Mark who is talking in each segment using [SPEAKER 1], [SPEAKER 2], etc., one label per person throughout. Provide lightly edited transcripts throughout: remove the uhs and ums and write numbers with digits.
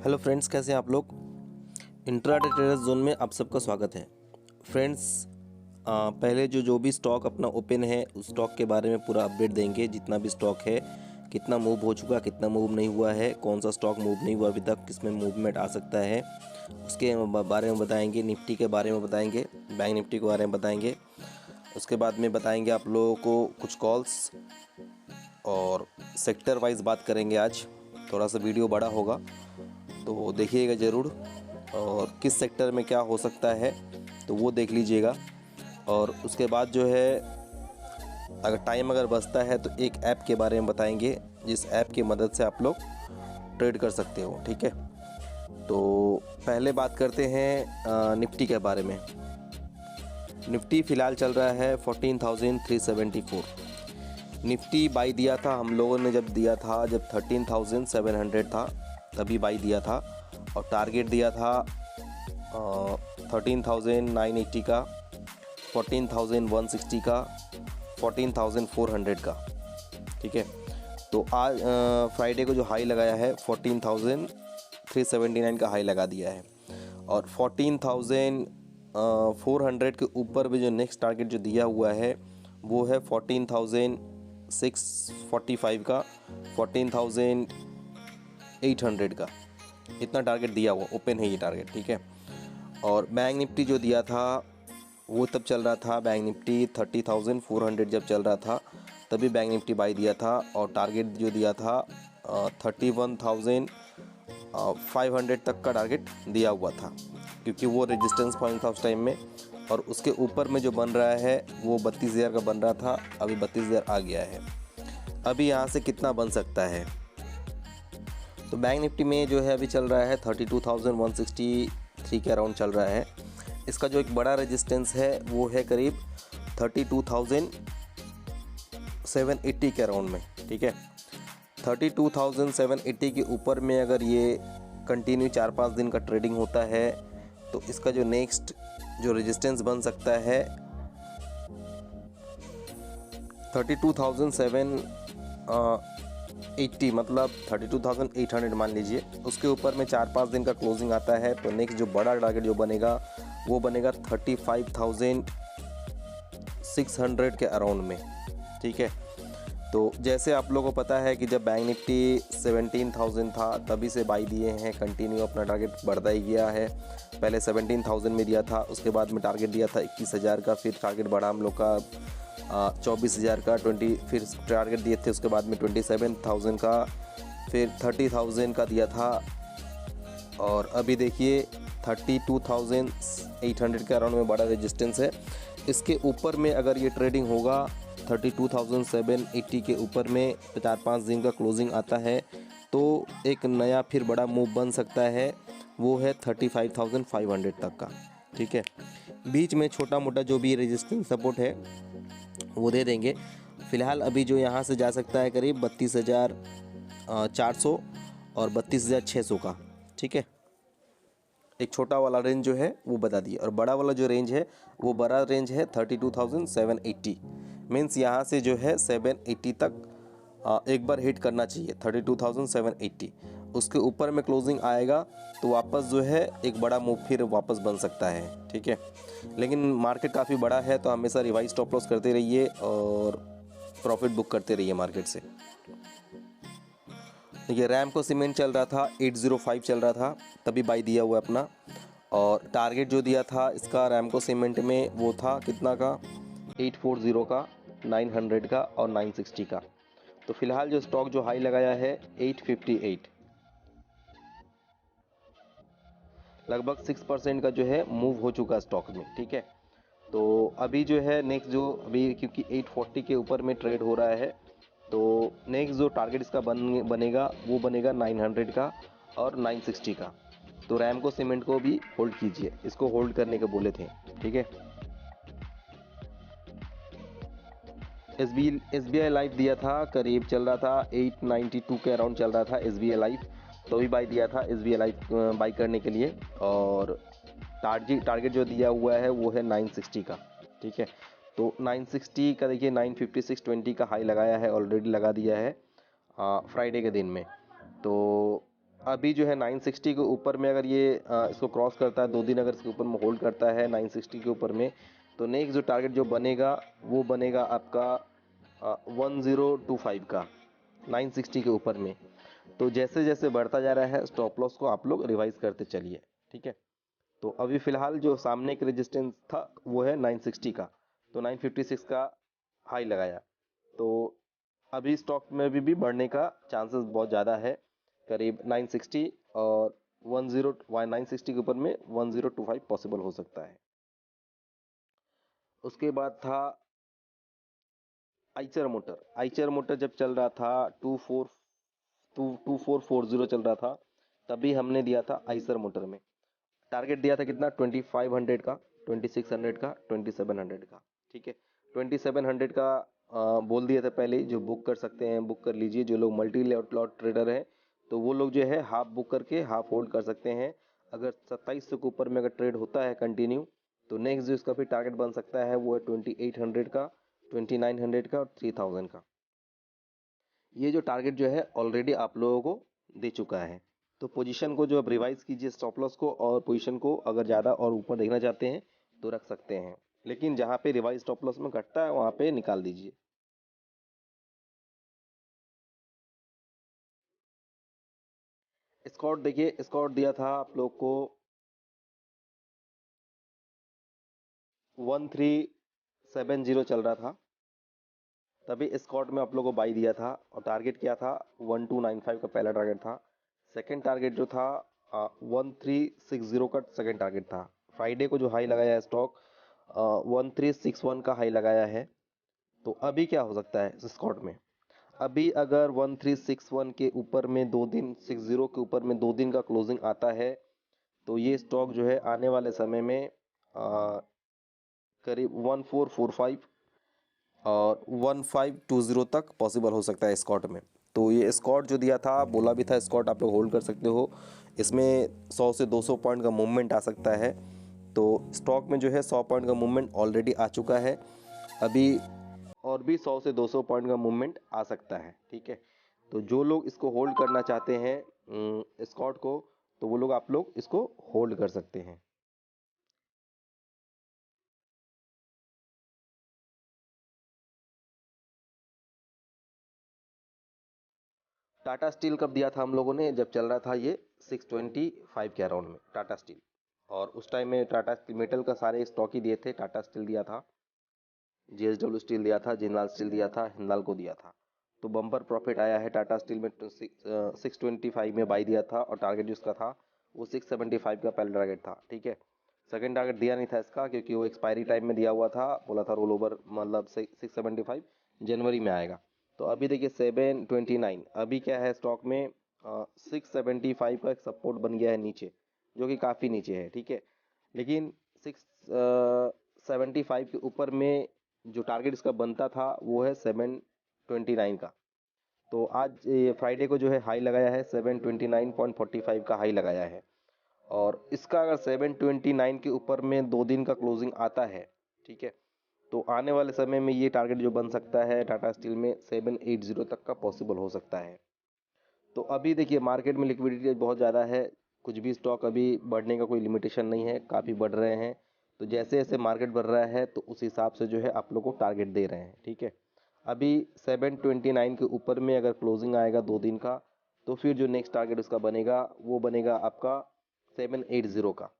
[SPEAKER 1] Hello friends, कैसे हैं आप लोग। इंट्राडे ट्रेडर्स जोन में आप सबका स्वागत है। फ्रेंड्स, पहले जो भी स्टॉक अपना ओपन है उस स्टॉक के बारे में पूरा अपडेट देंगे। जितना भी स्टॉक है, कितना मूव हो चुका, कितना मूव नहीं हुआ है, कौन सा स्टॉक मूव नहीं हुआ अभी तक, किसमें मूवमेंट आ सकता है, उसके बारे में बताएंगे। निफ्टी के बारे में बताएंगे, बैंक निफ्टी के बारे में बताएंगे। उसके बाद में बताएंगे आप लोगों को कुछ कॉल्स और सेक्टर वाइज बात करेंगे। आज थोड़ा सा वीडियो बड़ा होगा तो देखिएगा ज़रूर, और किस सेक्टर में क्या हो सकता है तो वो देख लीजिएगा। और उसके बाद जो है, अगर टाइम बचता है तो एक ऐप के बारे में बताएंगे जिस ऐप की मदद से आप लोग ट्रेड कर सकते हो। ठीक है, तो पहले बात करते हैं निफ्टी के बारे में। निफ्टी फ़िलहाल चल रहा है 14,374। निफ्टी बाई दिया था हम लोगों ने, जब दिया था जब 13,700 था तभी बाई दिया था, और टारगेट दिया था 13,980 का, 14,160 का, 14,400 का। ठीक है, तो आज फ्राइडे को जो हाई लगाया है 14,379 का हाई लगा दिया है, और 14,400 के ऊपर भी जो नेक्स्ट टारगेट जो दिया हुआ है वो है 14,645 का, 14,800 का। इतना टारगेट दिया हुआ ओपन है ये टारगेट। ठीक है, और बैंक निफ्टी जो दिया था वो तब चल रहा था, बैंक निफ्टी 30,400 जब चल रहा था तभी बैंक निफ्टी बाई दिया था, और टारगेट जो दिया था 31,500 तक का टारगेट दिया हुआ था, क्योंकि वो रेजिस्टेंस पॉइंट था उस टाइम में। और उसके ऊपर में जो बन रहा है वो 32,000 का बन रहा था, अभी 32,000 आ गया है। अभी यहाँ से कितना बन सकता है, तो बैंक निफ्टी में जो है अभी चल रहा है 32,163 के अराउंड चल रहा है। इसका जो एक बड़ा रेजिस्टेंस है वो है करीब 32,780 के अराउंड में। ठीक है, 32,780 के ऊपर में अगर ये कंटिन्यू 4-5 दिन का ट्रेडिंग होता है तो इसका जो नेक्स्ट जो रेजिस्टेंस बन सकता है 32,780, मतलब 32,800 मान लीजिए। उसके ऊपर में 4-5 दिन का क्लोजिंग आता है तो नेक्स्ट जो बड़ा टारगेट जो बनेगा वो बनेगा 35,600 के अराउंड में। ठीक है, तो जैसे आप लोगों को पता है कि जब बैंक निफ्टी 17,000 था तभी से बाई दिए हैं, कंटिन्यू अपना टारगेट बढ़ता ही गया है। पहले 17,000 में दिया था, उसके बाद में टारगेट दिया था 21,000 का, फिर टारगेट बढ़ा हम लोग का 24,000 का, फिर टारगेट दिए थे उसके बाद में 27,000 का, फिर 30,000 का दिया था, और अभी देखिए 32,800 के अराउंड में बड़ा रेजिस्टेंस है। इसके ऊपर में अगर ये ट्रेडिंग होगा 32,780 के ऊपर में 4-5 दिन का क्लोजिंग आता है तो एक नया फिर बड़ा मूव बन सकता है, वो है 35,500 तक का। ठीक है, बीच में छोटा मोटा जो भी रेजिस्टेंस सपोर्ट है वो दे देंगे। फ़िलहाल अभी जो यहाँ से जा सकता है करीब 32,400 और 32,600 का। ठीक है, एक छोटा वाला रेंज जो है वो बता दिए, और बड़ा वाला जो रेंज है वो बड़ा रेंज है 32,780। मीन्स यहाँ से जो है 780 तक एक बार हिट करना चाहिए, 32,780। उसके ऊपर में क्लोजिंग आएगा तो वापस जो है एक बड़ा मूव फिर वापस बन सकता है। ठीक है, लेकिन मार्केट काफ़ी बड़ा है तो हमेशा रिवाइज स्टॉप लॉस करते रहिए और प्रॉफिट बुक करते रहिए मार्केट से। देखिए, रैमको सीमेंट चल रहा था 805 चल रहा था तभी बाई दिया हुआ अपना, और टारगेट जो दिया था इसका रैमको सीमेंट में वो था कितना का, 840 का, 900 का और 960 का। तो फिलहाल जो स्टॉक जो हाई लगाया है 858, लगभग 6% का जो है मूव हो चुका स्टॉक में। ठीक है, तो अभी जो है नेक्स्ट जो अभी क्योंकि 840 के ऊपर में ट्रेड हो रहा है तो नेक्स्ट जो टारगेट इसका बनेगा वो बनेगा 900 का और 960 का। तो रैमको सीमेंट को भी होल्ड कीजिए, इसको होल्ड करने के बोले थे। ठीक है, SBI लाइफ दिया था, करीब चल रहा था 892 के अराउंड चल रहा था SBI लाइफ, तो भी बाई दिया था SBI लाइफ बाई करने के लिए, और टारगेट जो दिया हुआ है वो है 960 का। ठीक है, तो 960 का देखिए 956.20 का हाई लगाया है, ऑलरेडी लगा दिया है फ्राइडे के दिन में। तो अभी जो है 960 के ऊपर में अगर ये इसको क्रॉस करता है 2 दिन, अगर इसके ऊपर में होल्ड करता है 960 के ऊपर में, तो नेक्स्ट जो टारगेट जो बनेगा वो बनेगा आपका 1025 का, 960 के ऊपर में। तो जैसे जैसे बढ़ता जा रहा है स्टॉप लॉस को आप लोग रिवाइज करते चलिए, ठीक है। तो अभी फिलहाल जो सामने एक रेजिस्टेंस था वो है 960 का, तो 956 का हाई लगाया। तो अभी स्टॉक में भी बढ़ने का चांसेस बहुत ज़्यादा है, करीब 960 और 960 के ऊपर में 1025 पॉसिबल हो सकता है। उसके बाद था आइचर मोटर जब चल रहा था 2440 चल रहा था, तभी हमने दिया था आइसर मोटर में टारगेट दिया था कितना, 2500 का, 2600 का, 2700 का, ठीक है। 2700 का बोल दिया था पहले ही, जो बुक कर सकते हैं बुक कर लीजिए। जो लोग मल्टी लॉट ट्रेडर हैं तो वो लोग जो है हाफ बुक करके हाफ होल्ड कर सकते हैं। अगर 2700 के ऊपर में अगर ट्रेड होता है कंटिन्यू, तो नेक्स्ट जो इसका फिर टारगेट बन सकता है वो है 2800 का, 2900 का और 3000 का। ये जो टारगेट जो है ऑलरेडी आप लोगों को दे चुका है। तो पोजीशन को जो अब रिवाइज कीजिए, स्टॉप लॉस को और पोजीशन को अगर ज़्यादा और ऊपर देखना चाहते हैं तो रख सकते हैं, लेकिन जहाँ पे रिवाइज स्टॉप लॉस में घटता है वहाँ पे निकाल दीजिए। स्कॉट देखिए, स्कॉट दिया था आप लोग को 1370 चल रहा था, तभी स्कॉट में आप लोगों को बाई दिया था और टारगेट क्या था 1295 का पहला टारगेट था। सेकंड टारगेट जो था 1360 का सेकंड टारगेट था। फ्राइडे को जो हाई लगाया है स्टॉक 1361 का हाई लगाया है। तो अभी क्या हो सकता है स्कॉट में, अभी अगर 1361 के ऊपर में 2 दिन 60 के ऊपर में 2 दिन का क्लोजिंग आता है, तो ये स्टॉक जो है आने वाले समय में करीब 1445 और 1520 तक पॉसिबल हो सकता है स्कॉट में। तो ये स्कॉट जो दिया था, बोला भी था स्कॉट आप लोग होल्ड कर सकते हो, इसमें 100 से 200 पॉइंट का मूवमेंट आ सकता है। तो स्टॉक में जो है 100 पॉइंट का मूवमेंट ऑलरेडी आ चुका है, अभी और भी 100 से 200 पॉइंट का मूवमेंट आ सकता है, ठीक है। तो जो लोग इसको होल्ड करना चाहते हैं स्कॉट को, तो वो लोग आप लोग इसको होल्ड कर सकते हैं। टाटा स्टील कब दिया था हम लोगों ने, जब चल रहा था ये 625 के अराउंड में टाटा स्टील, और उस टाइम में टाटा स्टील मेटल का सारे स्टॉक ही दिए थे। टाटा स्टील दिया था, जेएसडब्ल्यू स्टील दिया था, जिंदाल स्टील दिया था, हिंदाल को दिया था। तो बम्पर प्रॉफिट आया है टाटा स्टील में। 625 में बाई दिया था और टारगेट जिसका था वो 675 का पहला टारगेट था, ठीक है। सेकंड टारगेट दिया नहीं था इसका, क्योंकि वो एक्सपायरी टाइम में दिया हुआ था, बोला था रोल ओवर मतलब 675 जनवरी में आएगा। तो अभी देखिए 729, अभी क्या है स्टॉक में 675 का एक सपोर्ट बन गया है नीचे, जो कि काफ़ी नीचे है, ठीक है। लेकिन 675 के ऊपर में जो टारगेट इसका बनता था वो है 729 का। तो आज ये फ्राइडे को जो है हाई लगाया है 729.45 का हाई लगाया है, और इसका अगर 729 के ऊपर में 2 दिन का क्लोजिंग आता है, ठीक है, तो आने वाले समय में ये टारगेट जो बन सकता है टाटा स्टील में 780 तक का पॉसिबल हो सकता है। तो अभी देखिए मार्केट में लिक्विडिटी बहुत ज़्यादा है, कुछ भी स्टॉक अभी बढ़ने का कोई लिमिटेशन नहीं है, काफ़ी बढ़ रहे हैं। तो जैसे जैसे मार्केट बढ़ रहा है तो उस हिसाब से जो है आप लोग को टारगेट दे रहे हैं, ठीक है। अभी 729 के ऊपर में अगर क्लोजिंग आएगा 2 दिन का, तो फिर जो नेक्स्ट टारगेट उसका बनेगा वो बनेगा आपका 780 का,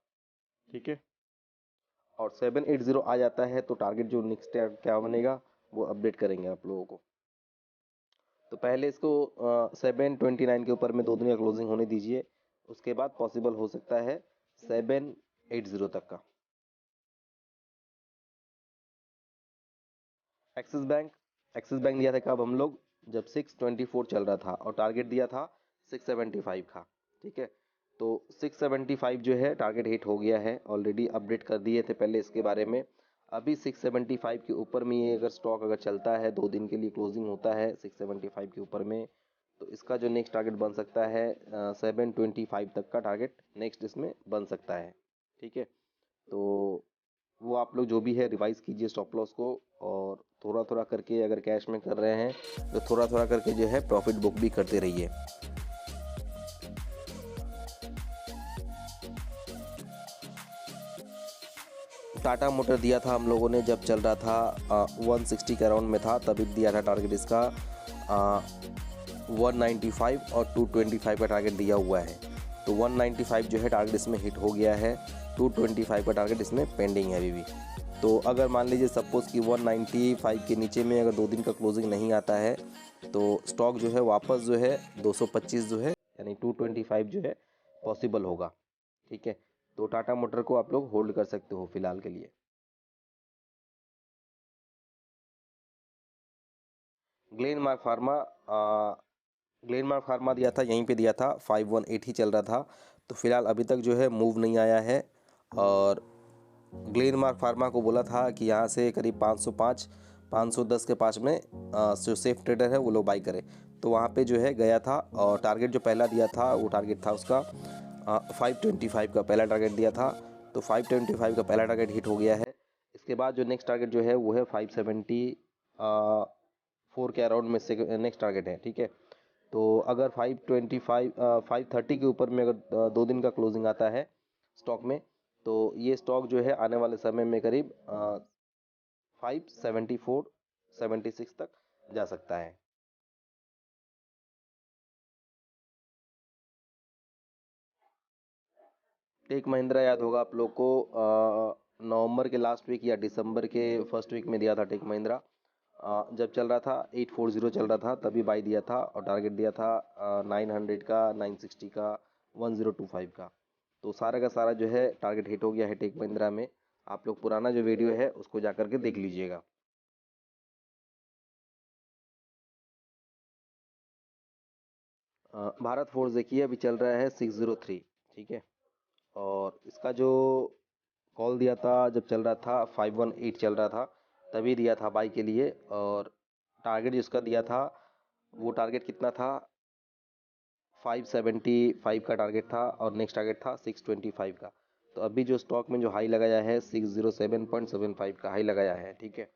[SPEAKER 1] ठीक है। और 780 आ जाता है तो टारगेट जो नेक्स्ट क्या बनेगा वो अपडेट करेंगे आप लोगों को। तो पहले इसको 729 के ऊपर में 2 दिन का क्लोजिंग होने दीजिए, उसके बाद पॉसिबल हो सकता है 780 तक का। एक्सिस बैंक, एक्सिस बैंक दिया था कब हम लोग, जब 624 चल रहा था और टारगेट दिया था 675 का, ठीक है। तो 675 जो है टारगेट हिट हो गया है, ऑलरेडी अपडेट कर दिए थे पहले इसके बारे में। अभी 675 के ऊपर में ये अगर स्टॉक अगर चलता है 2 दिन के लिए क्लोजिंग होता है 675 के ऊपर में, तो इसका जो नेक्स्ट टारगेट बन सकता है 725 तक का टारगेट नेक्स्ट इसमें बन सकता है, ठीक है। तो वो आप लोग जो भी है रिवाइज कीजिए स्टॉप लॉस को, और थोड़ा थोड़ा करके अगर कैश में कर रहे हैं तो थोड़ा थोड़ा करके जो है प्रॉफिट बुक भी करते रहिए। टाटा मोटर दिया था हम लोगों ने जब चल रहा था 160 के अराउंड में था, तभी दिया था टारगेट इसका 195 और 225 का टारगेट दिया हुआ है। तो 195 जो है टारगेट इसमें हिट हो गया है, 225 का टारगेट इसमें पेंडिंग है अभी भी। तो अगर मान लीजिए सपोज़ कि 195 के नीचे में अगर 2 दिन का क्लोजिंग नहीं आता है तो स्टॉक जो है वापस जो है 225 जो है यानी 225 जो है पॉसिबल होगा। ठीक है, तो टाटा मोटर को आप लोग होल्ड कर सकते हो फिलहाल के लिए। ग्लेनमार्क फार्मा ग्लेनमार्क फार्मा दिया था, यहीं पे दिया था, 518 ही चल रहा था। तो फिलहाल अभी तक जो है मूव नहीं आया है। और ग्लेनमार्क फार्मा को बोला था कि यहाँ से करीब 505 510 के पास में जो सेफ ट्रेडर है वो लोग बाई करें। तो वहाँ पे जो है गया था और टारगेट जो पहला दिया था वो टारगेट था उसका 525 का पहला टारगेट दिया था। तो 525 का पहला टारगेट हिट हो गया है। इसके बाद जो नेक्स्ट टारगेट जो है वो है 574 के अराउंड में से नेक्स्ट टारगेट है। ठीक है, तो अगर 525 530 के ऊपर में अगर 2 दिन का क्लोजिंग आता है स्टॉक में, तो ये स्टॉक जो है आने वाले समय में करीब 574 76 तक जा सकता है। टेक महिंद्रा याद होगा आप लोग को, नवंबर के लास्ट वीक या दिसंबर के फर्स्ट वीक में दिया था टेक महिंद्रा। जब चल रहा था 840 चल रहा था तभी बाई दिया था और टारगेट दिया था 900 का, 960 का, 1025 का। तो सारा का सारा जो है टारगेट हिट हो गया है टेक महिंद्रा में। आप लोग पुराना जो वीडियो है उसको जा करके देख लीजिएगा। भारत फोर्स देखिए अभी चल रहा है 603। ठीक है, और इसका जो कॉल दिया था जब चल रहा था 518 चल रहा था तभी दिया था बाई के लिए। और टारगेट जिसका दिया था वो टारगेट कितना था, 575 का टारगेट था और नेक्स्ट टारगेट था 625 का। तो अभी जो स्टॉक में जो हाई लगाया है 607.75 का हाई लगाया है। ठीक है,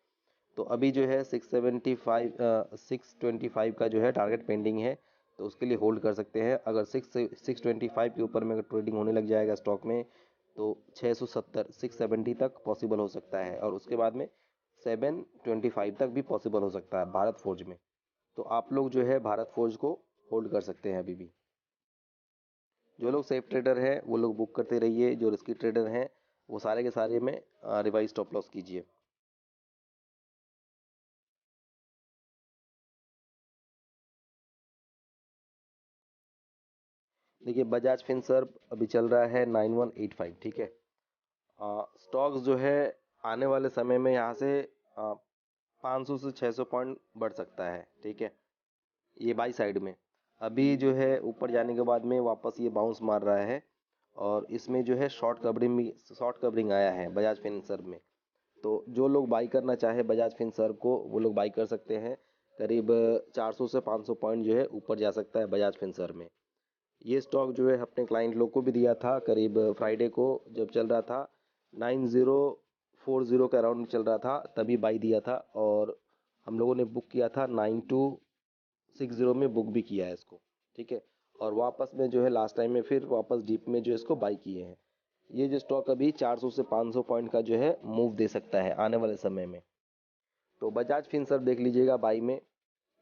[SPEAKER 1] तो अभी जो है 675 625 का जो है टारगेट पेंडिंग है। तो उसके लिए होल्ड कर सकते हैं। अगर 625 के ऊपर में अगर ट्रेडिंग होने लग जाएगा स्टॉक में तो 670 670 तक पॉसिबल हो सकता है और उसके बाद में 725 तक भी पॉसिबल हो सकता है भारत फोर्ज में। तो आप लोग जो है भारत फोर्ज को होल्ड कर सकते हैं अभी भी। जो लोग सेफ ट्रेडर हैं वो लोग बुक करते रहिए, जो रिस्की ट्रेडर हैं वो सारे के सारे में रिवाइज स्टॉप लॉस कीजिए। देखिए बजाज फिनसर्व अभी चल रहा है 9185। ठीक है, स्टॉक्स जो है आने वाले समय में यहाँ से 500 से 600 पॉइंट बढ़ सकता है। ठीक है, ये बाई साइड में अभी जो है ऊपर जाने के बाद में वापस ये बाउंस मार रहा है और इसमें जो है शॉर्ट कवरिंग आया है बजाज फिनसर्व में। तो जो लोग बाई करना चाहे बजाज फिनसर्व को वो लोग बाई कर सकते हैं। करीब 400 से 500 पॉइंट जो है ऊपर जा सकता है बजाज फिनसर्व में। ये स्टॉक जो है अपने क्लाइंट लोग को भी दिया था करीब फ्राइडे को जब चल रहा था 9040 के अराउंड चल रहा था तभी बाई दिया था और हम लोगों ने बुक किया था 9260 में बुक भी किया है इसको। ठीक है, और वापस में जो है लास्ट टाइम में फिर वापस डीप में जो इसको बाई किए हैं। ये जो स्टॉक अभी 400 से 500 पॉइंट का जो है मूव दे सकता है आने वाले समय में। तो बजाज फिनसर्व देख लीजिएगा बाई में,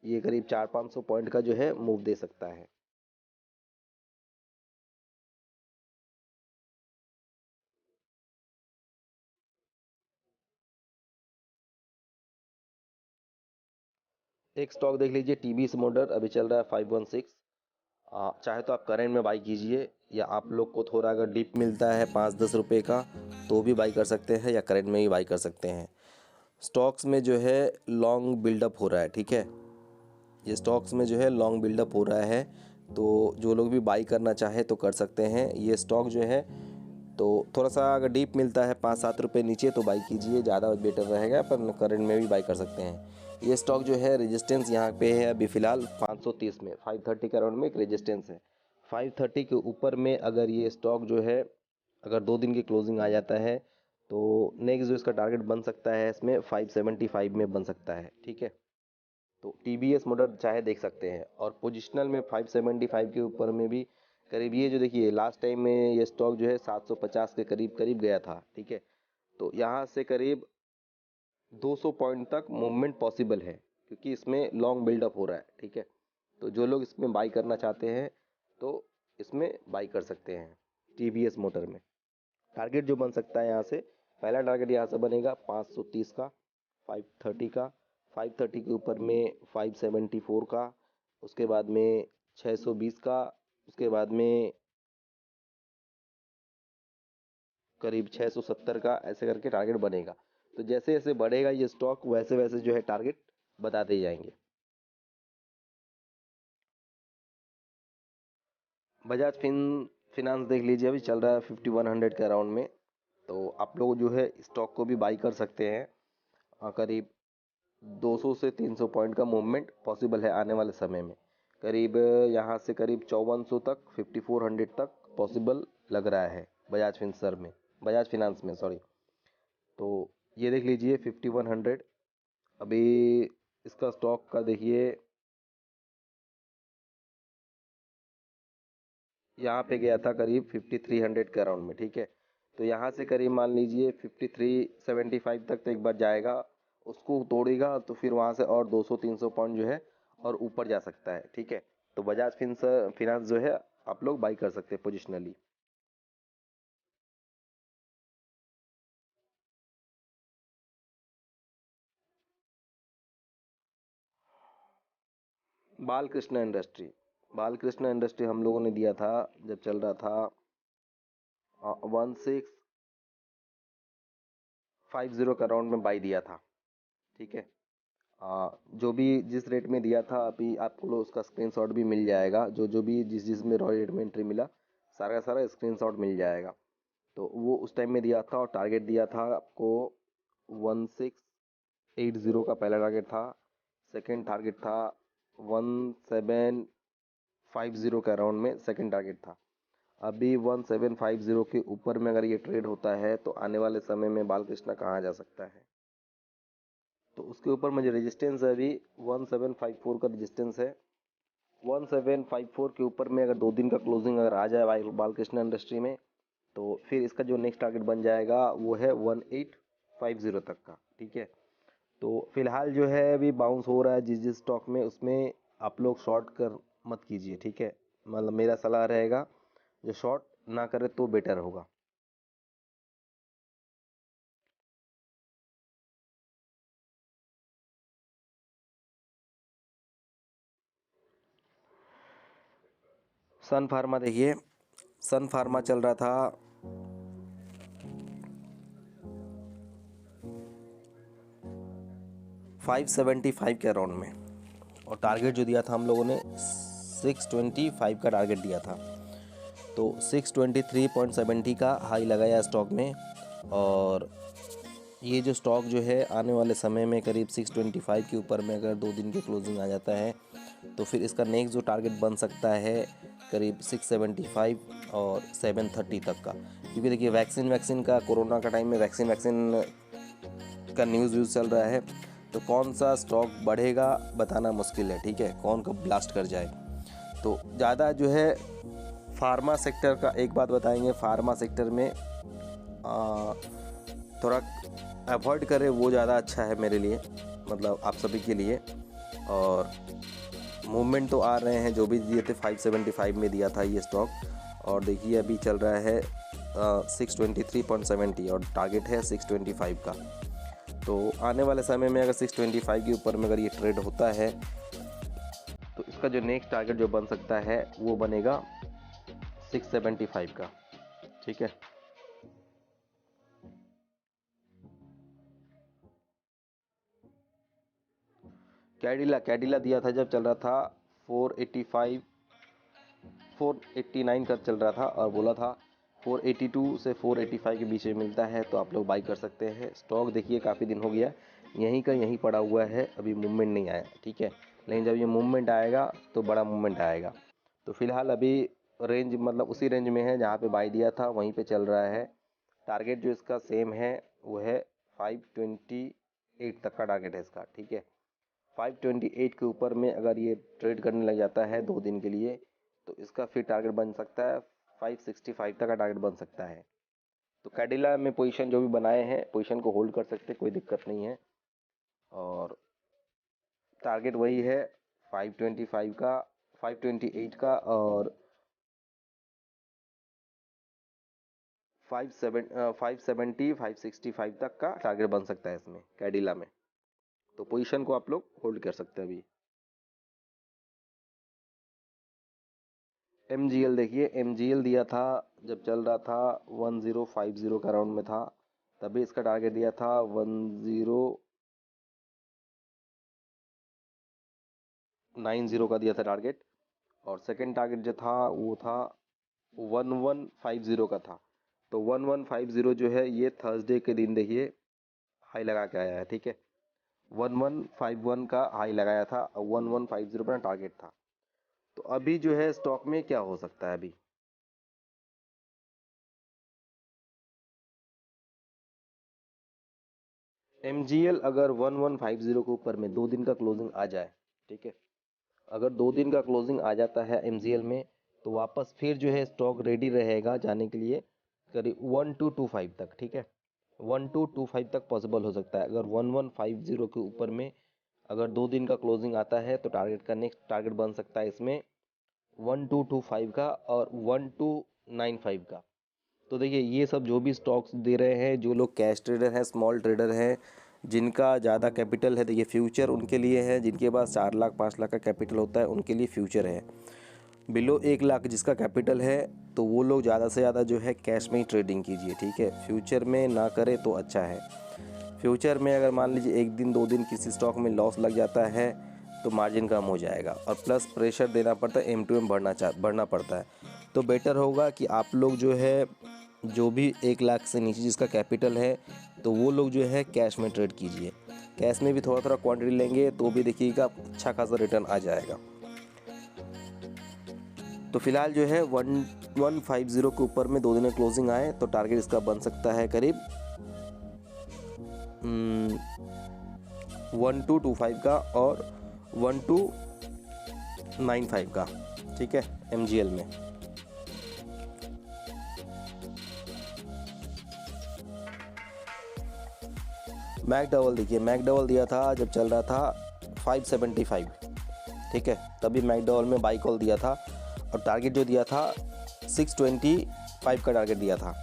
[SPEAKER 1] ये करीब 400-500 पॉइंट का जो है मूव दे सकता है। एक स्टॉक देख लीजिए टीवीएस मोटर अभी चल रहा है 516। चाहे तो आप करंट में बाई कीजिए या आप लोग को थोड़ा अगर डिप मिलता है 5-10 रुपए का तो भी बाई कर सकते हैं या करंट में भी बाई कर सकते हैं। स्टॉक्स में जो है लॉन्ग बिल्डअप हो रहा है। ठीक है, ये स्टॉक्स में जो है लॉन्ग बिल्डअप हो रहा है तो जो लोग भी बाई करना चाहे तो कर सकते हैं। ये स्टॉक जो है तो थोड़ा सा अगर डीप मिलता है 5-7 रुपये नीचे तो बाई कीजिए, ज़्यादा बेटर रहेगा, पर करंट में भी बाई कर सकते हैं। ये स्टॉक जो है रेजिस्टेंस यहाँ पे है अभी फ़िलहाल 530 में, 530 के अराउंड में एक रेजिस्टेंस है। 530 के ऊपर में अगर ये स्टॉक जो है अगर 2 दिन की क्लोजिंग आ जाता है तो नेक्स्ट जो इसका टारगेट बन सकता है इसमें 575 में बन सकता है। ठीक है, तो टीवीएस मोटर चाहे देख सकते हैं और पोजिशनल में 575 के ऊपर में भी करीब ये जो देखिए लास्ट टाइम में ये स्टॉक जो है 750 के करीब करीब गया था। ठीक है, तो यहाँ से करीब 200 पॉइंट तक मूवमेंट पॉसिबल है, क्योंकि इसमें लॉन्ग बिल्डअप हो रहा है। ठीक है, तो जो लोग इसमें बाई करना चाहते हैं तो इसमें बाई कर सकते हैं TVS मोटर में। टारगेट जो बन सकता है यहाँ से, पहला टारगेट यहाँ से बनेगा 530 का, 530 का, 530 के ऊपर में 574 का, उसके बाद में 620 का, उसके बाद में करीब 670 का, ऐसे करके टारगेट बनेगा। तो जैसे जैसे बढ़ेगा ये स्टॉक वैसे वैसे जो है टारगेट बताते जाएंगे। बजाज फिनांस देख लीजिए, अभी चल रहा है 5100 के अराउंड में। तो आप लोग जो है स्टॉक को भी बाई कर सकते हैं। करीब 200 से 300 पॉइंट का मूवमेंट पॉसिबल है आने वाले समय में। करीब यहाँ से करीब 5400 तक, 5400 तक पॉसिबल लग रहा है बजाज फिनांस में सॉरी। तो ये देख लीजिए 5100। अभी इसका स्टॉक का देखिए, यहाँ पे गया था करीब 5300 के अराउंड में। ठीक है, तो यहाँ से करीब मान लीजिए 5375 तक तो एक बार जाएगा, उसको तोड़ेगा तो फिर वहाँ से और 200-300 पॉइंट जो है और ऊपर जा सकता है। ठीक है, तो बजाज फिनांस जो है आप लोग बाई कर सकते हैं पोजिशनली। बालकृष्ण इंडस्ट्री हम लोगों ने दिया था जब चल रहा था 1650 के अराउंड में बाई दिया था। ठीक है, जो भी जिस रेट में दिया था अभी आपको लोग उसका स्क्रीनशॉट भी मिल जाएगा, जो जो भी जिस जिस में रॉयल रेट में एंट्री मिला सारा का सारा स्क्रीनशॉट मिल जाएगा। तो वो उस टाइम में दिया था और टारगेट दिया था आपको 1680 का पहला टारगेट था। सेकंड टारगेट था 1750 के अराउंड में सेकंड टारगेट था। अभी 1750 के ऊपर में अगर ये ट्रेड होता है तो आने वाले समय में बालकृष्ण कहाँ जा सकता है। तो उसके ऊपर में जो रेजिस्टेंस है अभी 1754 का रेजिस्टेंस है। 1754 के ऊपर में अगर 2 दिन का क्लोजिंग अगर आ जाए बालकृष्ण इंडस्ट्री में, तो फिर इसका जो नेक्स्ट टारगेट बन जाएगा वो है 1850 तक का। ठीक है, तो फिलहाल जो है अभी बाउंस हो रहा है जिस जिस स्टॉक में, उसमें आप लोग शॉर्ट कर मत कीजिए। ठीक है, मतलब मेरा सलाह रहेगा जो शॉर्ट ना करे तो बेटर होगा। सन फार्मा देखिए, सन फार्मा चल रहा था 575 के अराउंड में, और टारगेट जो दिया था हम लोगों ने 625 का टारगेट दिया था। तो 623.70 का हाई लगाया स्टॉक में, और ये जो स्टॉक जो है आने वाले समय में करीब 625 के ऊपर में अगर 2 दिन के क्लोजिंग आ जाता है तो फिर इसका नेक्स्ट जो टारगेट बन सकता है करीब 675 और 730 तक का। क्योंकि देखिए वैक्सीन का कोरोना का टाइम में वैक्सीन का न्यूज़ चल रहा है, तो कौन सा स्टॉक बढ़ेगा बताना मुश्किल है। ठीक है, कौन कब ब्लास्ट कर जाए। तो ज़्यादा जो है फार्मा सेक्टर का एक बात बताएंगे, फार्मा सेक्टर में थोड़ा अवॉइड करें, वो ज़्यादा अच्छा है मेरे लिए, मतलब आप सभी के लिए। और मूवमेंट तो आ रहे हैं, जो भी दिए थे 575 में दिया था ये स्टॉक, और देखिए अभी चल रहा है 623.70 और टारगेट है 625 का। तो आने वाले समय में अगर 625 के ऊपर में अगर ये ट्रेड होता है तो इसका जो नेक्स्ट टारगेट जो बन सकता है वो बनेगा 675 का। ठीक है, कैडिला दिया था जब चल रहा था 485 489 का चल रहा था, और बोला था 482 से 485 के बीच में मिलता है तो आप लोग बाई कर सकते हैं। स्टॉक देखिए काफ़ी दिन हो गया यहीं का यहीं पड़ा हुआ है, अभी मूवमेंट नहीं आया। ठीक है, लेकिन जब ये मूवमेंट आएगा तो बड़ा मूवमेंट आएगा। तो फिलहाल अभी रेंज मतलब उसी रेंज में है जहाँ पे बाई दिया था वहीं पे चल रहा है। टारगेट जो इसका सेम है वो है 528 तक का टारगेट है इसका। ठीक है, 528 के ऊपर में अगर ये ट्रेड करने लग जाता है 2 दिन के लिए तो इसका फिर टारगेट बन सकता है 565 तक का टारगेट बन सकता है। तो कैडिला में पोजीशन जो भी बनाए हैं पोजीशन को होल्ड कर सकते हैं, कोई दिक्कत नहीं है। और टारगेट वही है 525 का, 528 का और 570 565 तक का टारगेट बन सकता है इसमें कैडिला में। तो पोजीशन को आप लोग होल्ड कर सकते हैं अभी। MGL देखिए, MGL दिया था जब चल रहा था 1050 का राउंड में था, तभी इसका टारगेट दिया था 1090 का दिया था टारगेट। और सेकंड टारगेट जो था वो था 1150 का था। तो 1150 जो है ये थर्सडे के दिन देखिए हाई लगा के आया है, ठीक है। 1151 का हाई लगाया था और 1150 अपना टारगेट था। तो अभी जो है स्टॉक में क्या हो सकता है अभी, MGL अगर 1150 के ऊपर में 2 दिन का क्लोजिंग आ जाए, ठीक है, अगर 2 दिन का क्लोजिंग आ जाता है MGL में, तो वापस फिर जो है स्टॉक रेडी रहेगा जाने के लिए करीब 1225 तक, ठीक है। 1225 तक पॉसिबल हो सकता है। अगर 1150 के ऊपर में अगर 2 दिन का क्लोजिंग आता है तो टारगेट का नेक्स्ट टारगेट बन सकता है इसमें 1225 का और 1295 का। तो देखिए ये सब जो भी स्टॉक्स दे रहे हैं, जो लोग कैश ट्रेडर हैं, स्मॉल ट्रेडर हैं, जिनका ज़्यादा कैपिटल है, देखिए फ्यूचर उनके लिए है। जिनके पास 4 लाख 5 लाख का कैपिटल होता है उनके लिए फ्यूचर है। बिलो 1 लाख जिसका कैपिटल है तो वो लोग ज़्यादा से ज़्यादा जो है कैश में ही ट्रेडिंग कीजिए, ठीक है। फ्यूचर में ना करें तो अच्छा है। फ्यूचर में अगर मान लीजिए 1 दिन 2 दिन किसी स्टॉक में लॉस लग जाता है तो मार्जिन कम हो जाएगा और प्लस प्रेशर देना पड़ता है, M2M बढ़ना पड़ता है। तो बेटर होगा कि आप लोग जो है जो भी 1 लाख से नीचे जिसका कैपिटल है तो वो लोग जो है कैश में ट्रेड कीजिए। कैश में भी थोड़ा थोड़ा क्वांटिटी लेंगे तो भी देखिएगा अच्छा खासा रिटर्न आ जाएगा। तो फिलहाल जो है 1150 के ऊपर में 2 दिन में क्लोजिंग आए तो टारगेट इसका बन सकता है करीब 1225 का और 1295 का, ठीक है, MGL में। मैकडॉवेल देखिए, मैकडॉवेल दिया था जब चल रहा था 575, ठीक है, तभी मैकडॉवेल में बाई कॉल दिया था और टारगेट जो दिया था 625 का टारगेट दिया था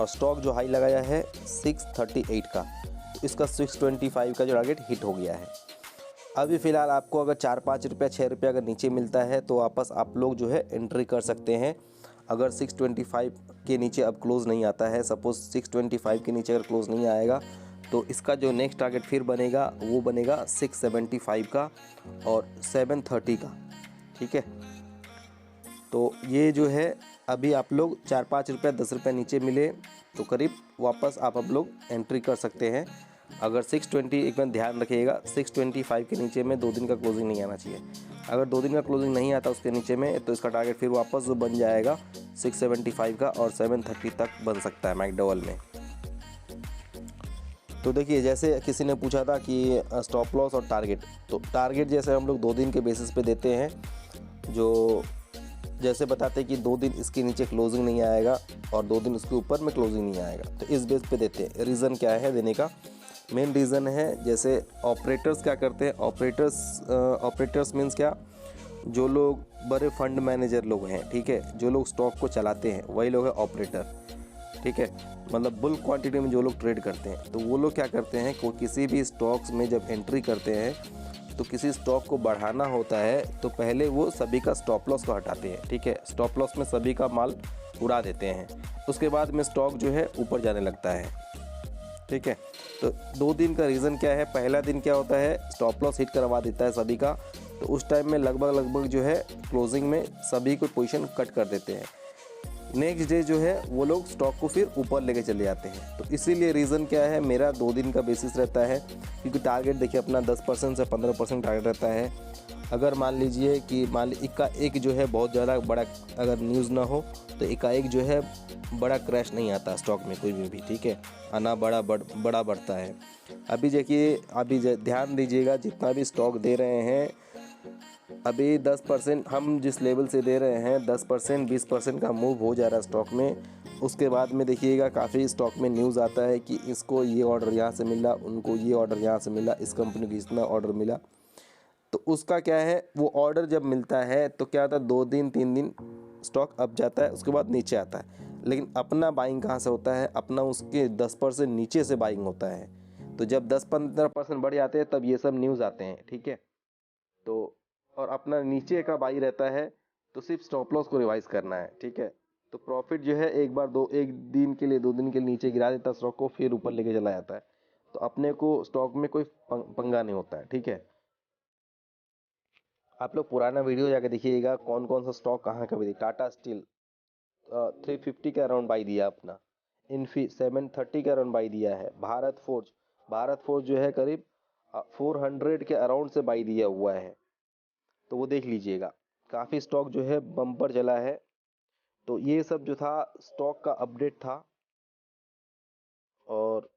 [SPEAKER 1] और स्टॉक जो हाई लगाया है 638 का। तो इसका 625 का जो टारगेट हिट हो गया है। अभी फ़िलहाल आपको अगर 4-5 रुपया 6 रुपया अगर नीचे मिलता है तो वापस आप लोग जो है एंट्री कर सकते हैं। अगर 625 के नीचे अब क्लोज़ नहीं आता है, सपोज़ 625 के नीचे अगर क्लोज़ नहीं आएगा तो इसका जो नेक्स्ट टारगेट फिर बनेगा वो बनेगा 675 का और 730 का, ठीक है। तो ये जो है अभी आप लोग 4-5 रुपये 10 रुपये नीचे मिले तो करीब वापस आप लोग एंट्री कर सकते हैं। अगर 620 एक बार ध्यान रखिएगा 625 के नीचे में 2 दिन का क्लोजिंग नहीं आना चाहिए। अगर 2 दिन का क्लोजिंग नहीं आता उसके नीचे में तो इसका टारगेट फिर वापस बन जाएगा 675 का और 730 तक बन सकता है मैकडॉवेल में। तो देखिए जैसे किसी ने पूछा था कि स्टॉप लॉस और टारगेट, तो टारगेट जैसे हम लोग 2 दिन के बेसिस पे देते हैं, जो जैसे बताते हैं कि 2 दिन इसके नीचे क्लोजिंग नहीं आएगा और 2 दिन उसके ऊपर में क्लोजिंग नहीं आएगा, तो इस बेस पे देते हैं। रीज़न क्या है देने का? मेन रीज़न है जैसे ऑपरेटर्स क्या करते हैं, ऑपरेटर्स मीन्स क्या, जो लोग बड़े फंड मैनेजर लोग हैं, ठीक है, जो लोग स्टॉक को चलाते हैं वही लोग हैं ऑपरेटर, ठीक है, मतलब बुल क्वांटिटी में जो लोग ट्रेड करते हैं। तो वो लोग क्या करते हैं, कोई किसी भी स्टॉक्स में जब एंट्री करते हैं तो किसी स्टॉक को बढ़ाना होता है तो पहले वो सभी का स्टॉप लॉस को हटाते हैं, ठीक है, स्टॉप लॉस में सभी का माल उड़ा देते हैं, उसके बाद में स्टॉक जो है ऊपर जाने लगता है, ठीक है। तो 2 दिन का रीज़न क्या है? पहला दिन क्या होता है, स्टॉप लॉस हिट करवा देता है सभी का, तो उस टाइम में लगभग जो है क्लोजिंग में सभी को पोजीशन कट कर देते हैं। नेक्स्ट डे जो है वो लोग स्टॉक को फिर ऊपर लेके चले जाते हैं। तो इसीलिए रीज़न क्या है, मेरा 2 दिन का बेसिस रहता है, क्योंकि टारगेट देखिए अपना 10% से 15% टारगेट रहता है। अगर मान लीजिए कि एकाएक जो है बहुत ज़्यादा बड़ा अगर न्यूज़ ना हो तो एकाएक जो है बड़ा क्रैश नहीं आता स्टॉक में कोई भी, ठीक है, आना बड़ा बढ़ता है। अभी देखिए, अभी ध्यान दीजिएगा जितना भी स्टॉक दे रहे हैं अभी 10% हम जिस लेवल से दे रहे हैं 10% 20% का मूव हो जा रहा है स्टॉक में, उसके बाद में देखिएगा काफ़ी स्टॉक में न्यूज़ आता है कि इसको ये ऑर्डर यहाँ से मिला, उनको ये ऑर्डर यहाँ से मिला, इस कंपनी को इतना ऑर्डर मिला। तो उसका क्या है, वो ऑर्डर जब मिलता है तो क्या होता है 2 दिन 3 दिन स्टॉक अप जाता है, उसके बाद नीचे आता है। लेकिन अपना बाइंग कहाँ से होता है, अपना उसके 10% नीचे से बाइंग होता है। तो जब 10-15% बढ़ जाते हैं तब ये सब न्यूज़ आते हैं, ठीक है। तो और अपना नीचे का बाई रहता है तो सिर्फ स्टॉप लॉस को रिवाइज करना है, ठीक है। तो प्रॉफिट जो है एक दिन के लिए 2 दिन के लिए नीचे गिरा देता है स्टॉक को, फिर ऊपर लेके चला जाता है। तो अपने को स्टॉक में कोई पंगा नहीं होता है, ठीक है। आप लोग पुराना वीडियो जाके देखिएगा कौन कौन सा स्टॉक कहाँ का भी। टाटा स्टील 350 के अराउंड बाई दिया अपना, इन्फी 730 के अराउंड बाई दिया है, भारत फोर्ज जो है करीब 400 के अराउंड से बाई दिया हुआ है। तो वो देख लीजिएगा, काफ़ी स्टॉक जो है बम्पर चला है। तो ये सब जो था स्टॉक का अपडेट था, और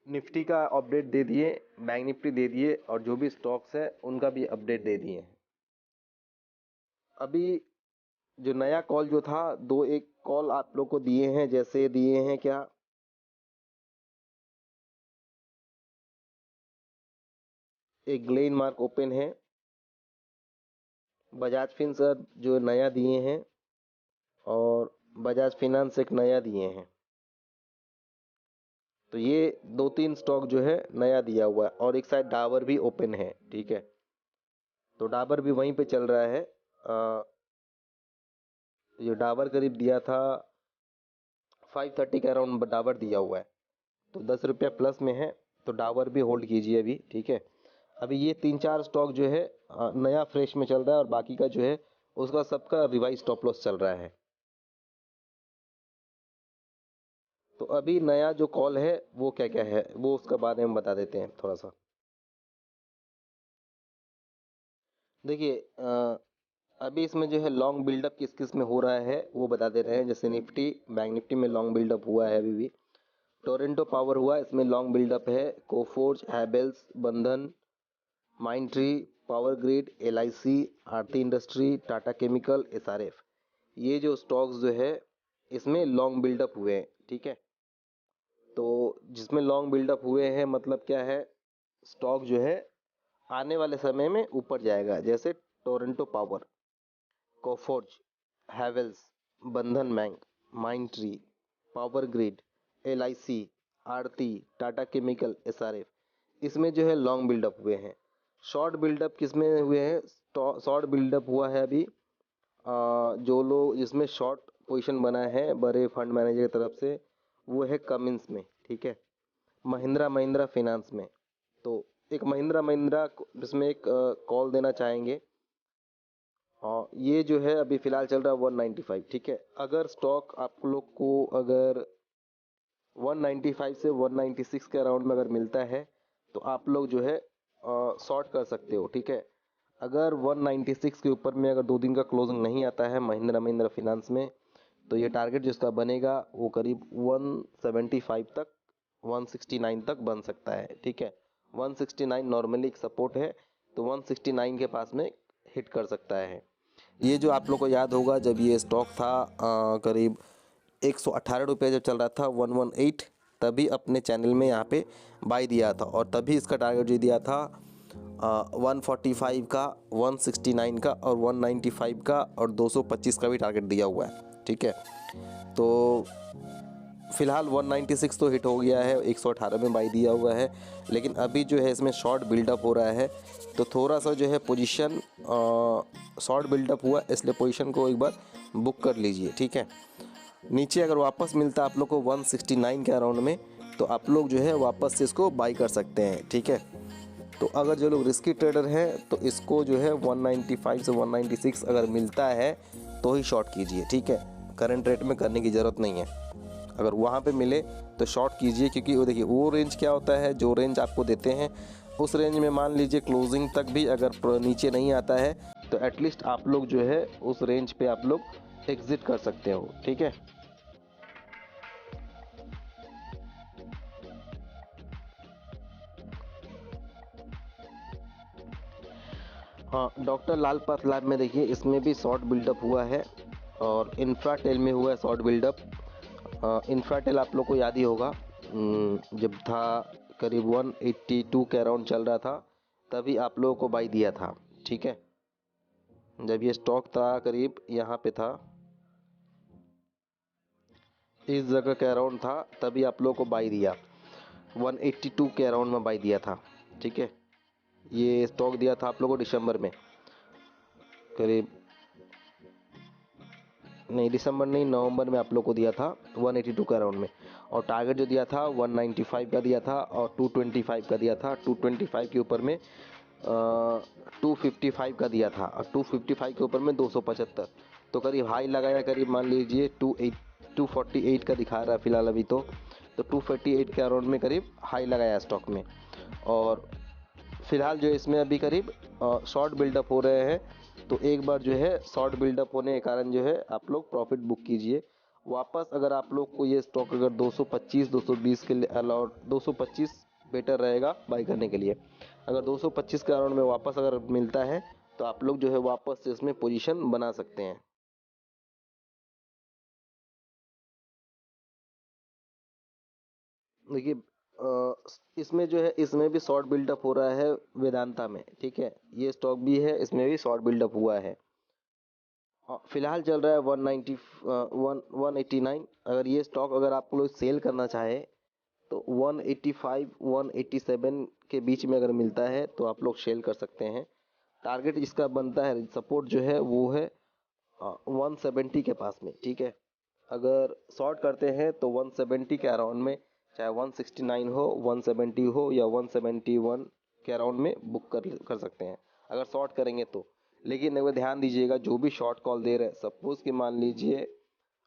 [SPEAKER 1] निफ्टी का अपडेट दे दिए, बैंक निफ्टी दे दिए, और जो भी स्टॉक्स है उनका भी अपडेट दे दिए। अभी जो नया कॉल जो था, दो एक कॉल आप लोग को दिए हैं, जैसे दिए हैं क्या, एक ग्लेन मार्क ओपन है, बजाज फिनसर्व जो नया दिए हैं, और बजाज फिनांस एक नया दिए हैं। तो ये 2-3 स्टॉक जो है नया दिया हुआ है, और एक साइड डाबर भी ओपन है, ठीक है। तो डाबर भी वहीं पे चल रहा है। ये डाबर करीब दिया था 530 के अराउंड डाबर दिया हुआ है, तो 10 रुपया प्लस में है। तो डाबर भी होल्ड कीजिए अभी, ठीक है। अभी ये 3-4 स्टॉक जो है नया फ्रेश में चल रहा है, और बाकी का जो है उसका सबका रिवाइज स्टॉप लॉस चल रहा है। तो अभी नया जो कॉल है वो क्या क्या है, वो उसका बाद में हम बता देते हैं थोड़ा सा। देखिए अभी इसमें जो है लॉन्ग बिल्डअप किस किस में हो रहा है वो बता दे रहे हैं। जैसे निफ्टी, बैंक निफ्टी में लॉन्ग बिल्डअप हुआ है अभी भी। टोरंटो पावर हुआ, इसमें लॉन्ग बिल्डअप है। कोफोर्ज, हैवेल्स, बंधन, माइंडट्री, पावर ग्रिड, LIC, आरती इंडस्ट्री, टाटा केमिकल, SRF, ये जो स्टॉक्स जो है इसमें लॉन्ग बिल्डअप हुए हैं, ठीक है। तो जिसमें लॉन्ग बिल्डअप हुए हैं मतलब क्या है, स्टॉक जो है आने वाले समय में ऊपर जाएगा। जैसे टोरंटो पावर, कोफोर्ज, हैवेल्स, बंधन bank, Mindtree, power grid, LIC, आरती, टाटा केमिकल, SRF, इसमें जो है लॉन्ग बिल्डअप हुए हैं। शॉर्ट बिल्डअप किस में हुए हैं, शॉर्ट बिल्डअप हुआ है अभी जो लोग जिसमें शॉर्ट पोजीशन बना है बड़े फंड मैनेजर की तरफ से, वो है कमिंस में, ठीक है। महिंद्रा महिंद्रा फिनांस में। तो एक महिंद्रा महिंद्रा इसमें एक कॉल देना चाहेंगे। हाँ, ये जो है अभी फिलहाल चल रहा है 195, ठीक है। अगर स्टॉक आप लोग को अगर 195 से 196 के अराउंड में अगर मिलता है तो आप लोग जो है शॉर्ट कर सकते हो, ठीक है। अगर 196 के ऊपर में अगर 2 दिन का क्लोजिंग नहीं आता है महिंद्रा महिंद्रा फिनांस में, तो ये टारगेट जिसका बनेगा वो करीब 175 तक, 169 तक बन सकता है, ठीक है। 169 नॉर्मली एक सपोर्ट है, तो 169 के पास में हिट कर सकता है। ये जो आप लोग को याद होगा जब ये स्टॉक था करीब 118 रुपये जब चल रहा था 118, तभी अपने चैनल में यहाँ पे बाई दिया था, और तभी इसका टारगेट जो दिया था 145 का, 169 का, और 195 का, और 225 का भी टारगेट दिया हुआ है, ठीक है। तो फिलहाल 196 तो हिट हो गया है, 118 में बाई दिया हुआ है। लेकिन अभी जो है इसमें शॉर्ट बिल्डअप हो रहा है, तो थोड़ा सा जो है पोजीशन शॉर्ट बिल्डअप हुआ, इसलिए पोजीशन को एक बार बुक कर लीजिए, ठीक है। नीचे अगर वापस मिलता है आप लोग को 169 के अराउंड में, तो आप लोग जो है वापस से इसको बाई कर सकते हैं, ठीक है। तो अगर जो लोग रिस्की ट्रेडर हैं तो इसको जो है 195 से 196 अगर मिलता है तो ही शॉर्ट कीजिए, ठीक है। करंट रेट में करने की ज़रूरत नहीं है। अगर वहाँ पे मिले तो शॉर्ट कीजिए, क्योंकि वो देखिए वो रेंज क्या होता है, जो रेंज आपको देते हैं उस रेंज में मान लीजिए क्लोजिंग तक भी अगर नीचे नहीं आता है तो एटलीस्ट आप लोग जो है उस रेंज पे आप लोग एग्जिट कर सकते हो, ठीक है। हाँ, डॉक्टर लाल पाथ लैब में देखिए इसमें भी शॉर्ट बिल्डअप हुआ है, और इंफ्राटेल में हुआ है शॉर्ट बिल्डअप, इंफ्राटेल आप लोग को याद ही होगा, जब था करीब 182 के अराउंड चल रहा था, तभी आप लोगों को बाई दिया था। ठीक है, जब ये स्टॉक था करीब यहाँ पे था, इस जगह के अराउंड था, तभी आप लोगों को बाई दिया, 182 के अराउंड में बाई दिया था। ठीक है, ये स्टॉक दिया था आप लोगों को दिसंबर में, करीब नहीं दिसंबर नहीं, नवंबर में आप लोग को दिया था 182 के अराउंड में। और टारगेट जो दिया था 195 का दिया था और 225 का दिया था। 225 के ऊपर में 255 का दिया था और 255 के ऊपर में 275। तो करीब हाई लगाया, करीब मान लीजिए 248 का दिखा रहा है फिलहाल अभी। तो 248 के अराउंड में करीब हाई लगाया स्टॉक में। और फिलहाल जो इसमें अभी करीब शॉर्ट बिल्डअप हो रहे हैं, तो एक बार जो है शॉर्ट बिल्डअप होने के कारण जो है आप लोग प्रॉफिट बुक कीजिए वापस। अगर आप लोग को ये स्टॉक अगर 225 220 के लिए अलाउड, 225 बेटर रहेगा बाई करने के लिए। अगर 225 के अराउंड में वापस अगर मिलता है तो आप लोग जो है वापस से इसमें पोजीशन बना सकते हैं। देखिए इसमें जो है, इसमें भी शॉर्ट बिल्डअप हो रहा है वेदांता में। ठीक है, ये स्टॉक भी है, इसमें भी शॉर्ट बिल्डअप हुआ है। फिलहाल चल रहा है 190 189। अगर ये स्टॉक अगर आप लोग सेल करना चाहे तो 185 187 के बीच में अगर मिलता है तो आप लोग सेल कर सकते हैं। टारगेट इसका बनता है, सपोर्ट जो है वो है 170 के पास में। ठीक है, अगर शॉर्ट करते हैं तो 170 के अराउंड में, चाहे 169 हो, 170 हो या 171 के अराउंड में बुक कर सकते हैं अगर शॉर्ट करेंगे तो। लेकिन अगर ध्यान दीजिएगा, जो भी शॉर्ट कॉल दे रहे हैं, सपोज कि मान लीजिए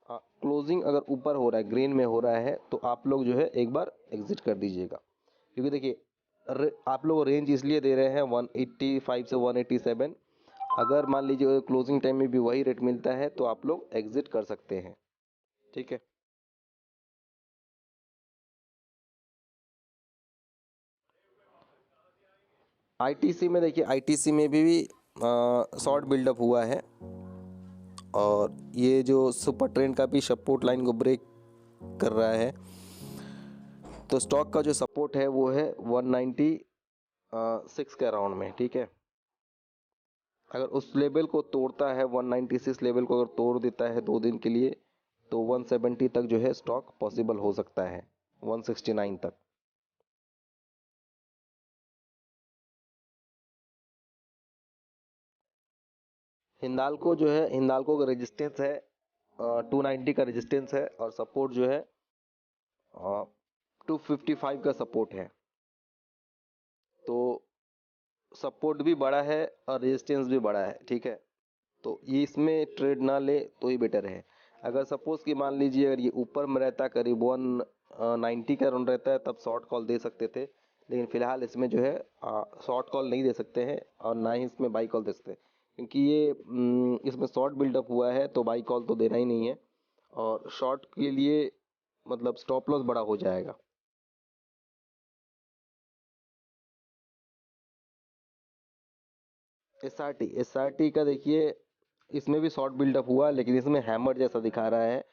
[SPEAKER 1] क्लोजिंग अगर ऊपर हो रहा है, ग्रीन में हो रहा है, तो आप लोग जो है एक बार एग्जिट कर दीजिएगा। क्योंकि देखिए आप लोग रेंज इसलिए दे रहे हैं 185 से 187। अगर मान लीजिए क्लोजिंग टाइम में भी वही रेट मिलता है तो आप लोग एग्जिट कर सकते हैं। ठीक है, आईटीसी में देखिए, आईटीसी में भी शॉर्ट बिल्डअप हुआ है और ये जो सुपर ट्रेंड का भी सपोर्ट लाइन को ब्रेक कर रहा है। तो स्टॉक का जो सपोर्ट है वो है 196 के अराउंड में। ठीक है, अगर उस लेवल को तोड़ता है, 196 लेवल को अगर तोड़ देता है 2 दिन के लिए, तो 170 तक जो है स्टॉक पॉसिबल हो सकता है, 169 तक। हिंदाल्को जो है, हिंदाल्को का रेजिस्टेंस है 290 का रेजिस्टेंस है और सपोर्ट जो है 255 का सपोर्ट है। तो सपोर्ट भी बड़ा है और रेजिस्टेंस भी बड़ा है। ठीक है, तो ये इसमें ट्रेड ना ले तो ही बेटर है। अगर सपोज कि मान लीजिए अगर ये ऊपर में रहता, करीब 190 का अराउंड रहता है, तब शॉर्ट कॉल दे सकते थे। लेकिन फिलहाल इसमें जो है शॉर्ट कॉल नहीं दे सकते हैं और ना ही इसमें बाई कॉल दे सकते हैं, क्योंकि ये इसमें शॉर्ट बिल्डअप हुआ है तो बाई कॉल तो देना ही नहीं है। और शॉर्ट के लिए मतलब स्टॉप लॉस बड़ा हो जाएगा। एस आर टी का देखिए, इसमें भी शॉर्ट बिल्डअप हुआ लेकिन इसमें हैमर जैसा दिखा रहा है।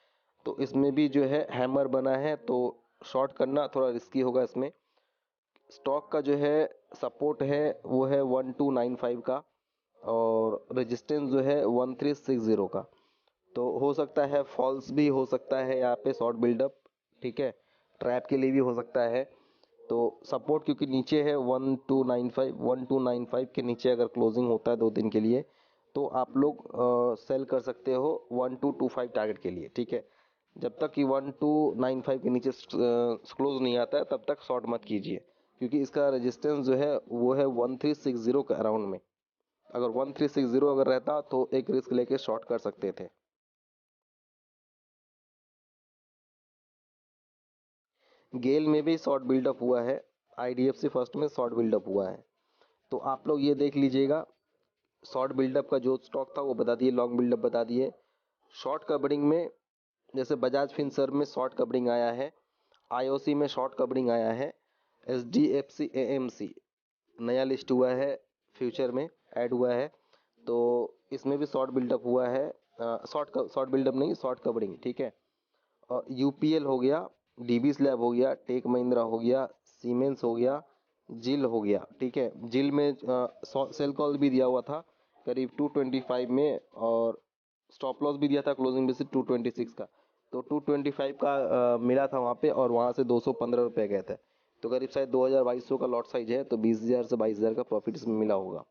[SPEAKER 1] तो इसमें भी जो है हैमर बना है, तो शॉर्ट करना थोड़ा रिस्की होगा इसमें। स्टॉक का जो है सपोर्ट है वो है 1295 का और रेजिस्टेंस जो है 1360 का। तो हो सकता है फॉल्स भी हो सकता है यहाँ पे शॉर्ट बिल्डअप। ठीक है, ट्रैप के लिए भी हो सकता है। तो सपोर्ट क्योंकि नीचे है 1295 के नीचे अगर क्लोजिंग होता है 2 दिन के लिए, तो आप लोग सेल कर सकते हो 1225 टारगेट के लिए। ठीक है, जब तक कि 1295 के नीचे क्लोज नहीं आता है तब तक शॉर्ट मत कीजिए, क्योंकि इसका रेजिस्टेंस जो है वो है 1360 के अराउंड में। अगर 1360 अगर रहता तो एक रिस्क लेके शॉर्ट कर सकते थे। गेल में भी शॉर्ट बिल्डअप हुआ है, आईडीएफसी फर्स्ट में शॉर्ट बिल्डअप हुआ है। तो आप लोग ये देख लीजिएगा, शॉर्ट बिल्डअप का जो स्टॉक था वो बता दिए, लॉन्ग बिल्डअप बता दिए। शॉर्ट कवरिंग में जैसे बजाज फिनसर्व में शॉर्ट कवरिंग आया है, आईओसी में शॉर्ट कवरिंग आया है, H D F C A M C नया लिस्ट हुआ है, फ्यूचर में ऐड हुआ है। तो इसमें भी शॉर्ट बिल्डअप हुआ है, शॉर्ट बिल्डअप नहीं, शॉर्ट कवरिंग। ठीक है, और यूपीएल हो गया, डीबी स्लैब हो गया, टेक महिंद्रा हो गया, सीमेंस हो गया, जिल हो गया। ठीक है, जिल में सेल कॉल भी दिया हुआ था करीब 225 में, और स्टॉप लॉस भी दिया था क्लोजिंग बेसिस 226 का। तो 225 का मिला था वहाँ पे, और वहाँ से 215 रुपये गए थे। तो करीब शायद 2200 का लॉट साइज है, तो 20,000 से 22,000 का प्रॉफिट इसमें मिला होगा।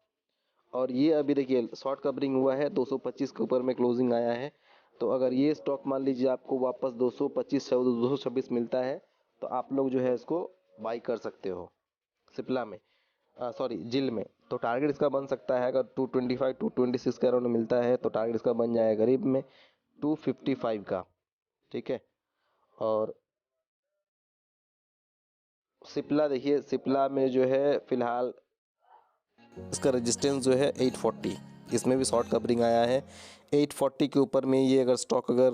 [SPEAKER 1] और ये अभी देखिए शॉर्ट कवरिंग हुआ है, 225 के ऊपर में क्लोजिंग आया है। तो अगर ये स्टॉक मान लीजिए आपको वापस 225 से 226 मिलता है, तो आप लोग जो है इसको बाई कर सकते हो सिप्ला में, सॉरी जिल में। तो टारगेट इसका बन सकता है, अगर 225 226 के अराउंड मिलता है तो टारगेट इसका बन जाएगा करीब में 255 का। ठीक है, और सिप्ला देखिए, सिप्ला में जो है फिलहाल इसका रेजिस्टेंस जो है 840, इसमें भी शॉर्ट कवरिंग आया है 840 के ऊपर में। ये अगर स्टॉक अगर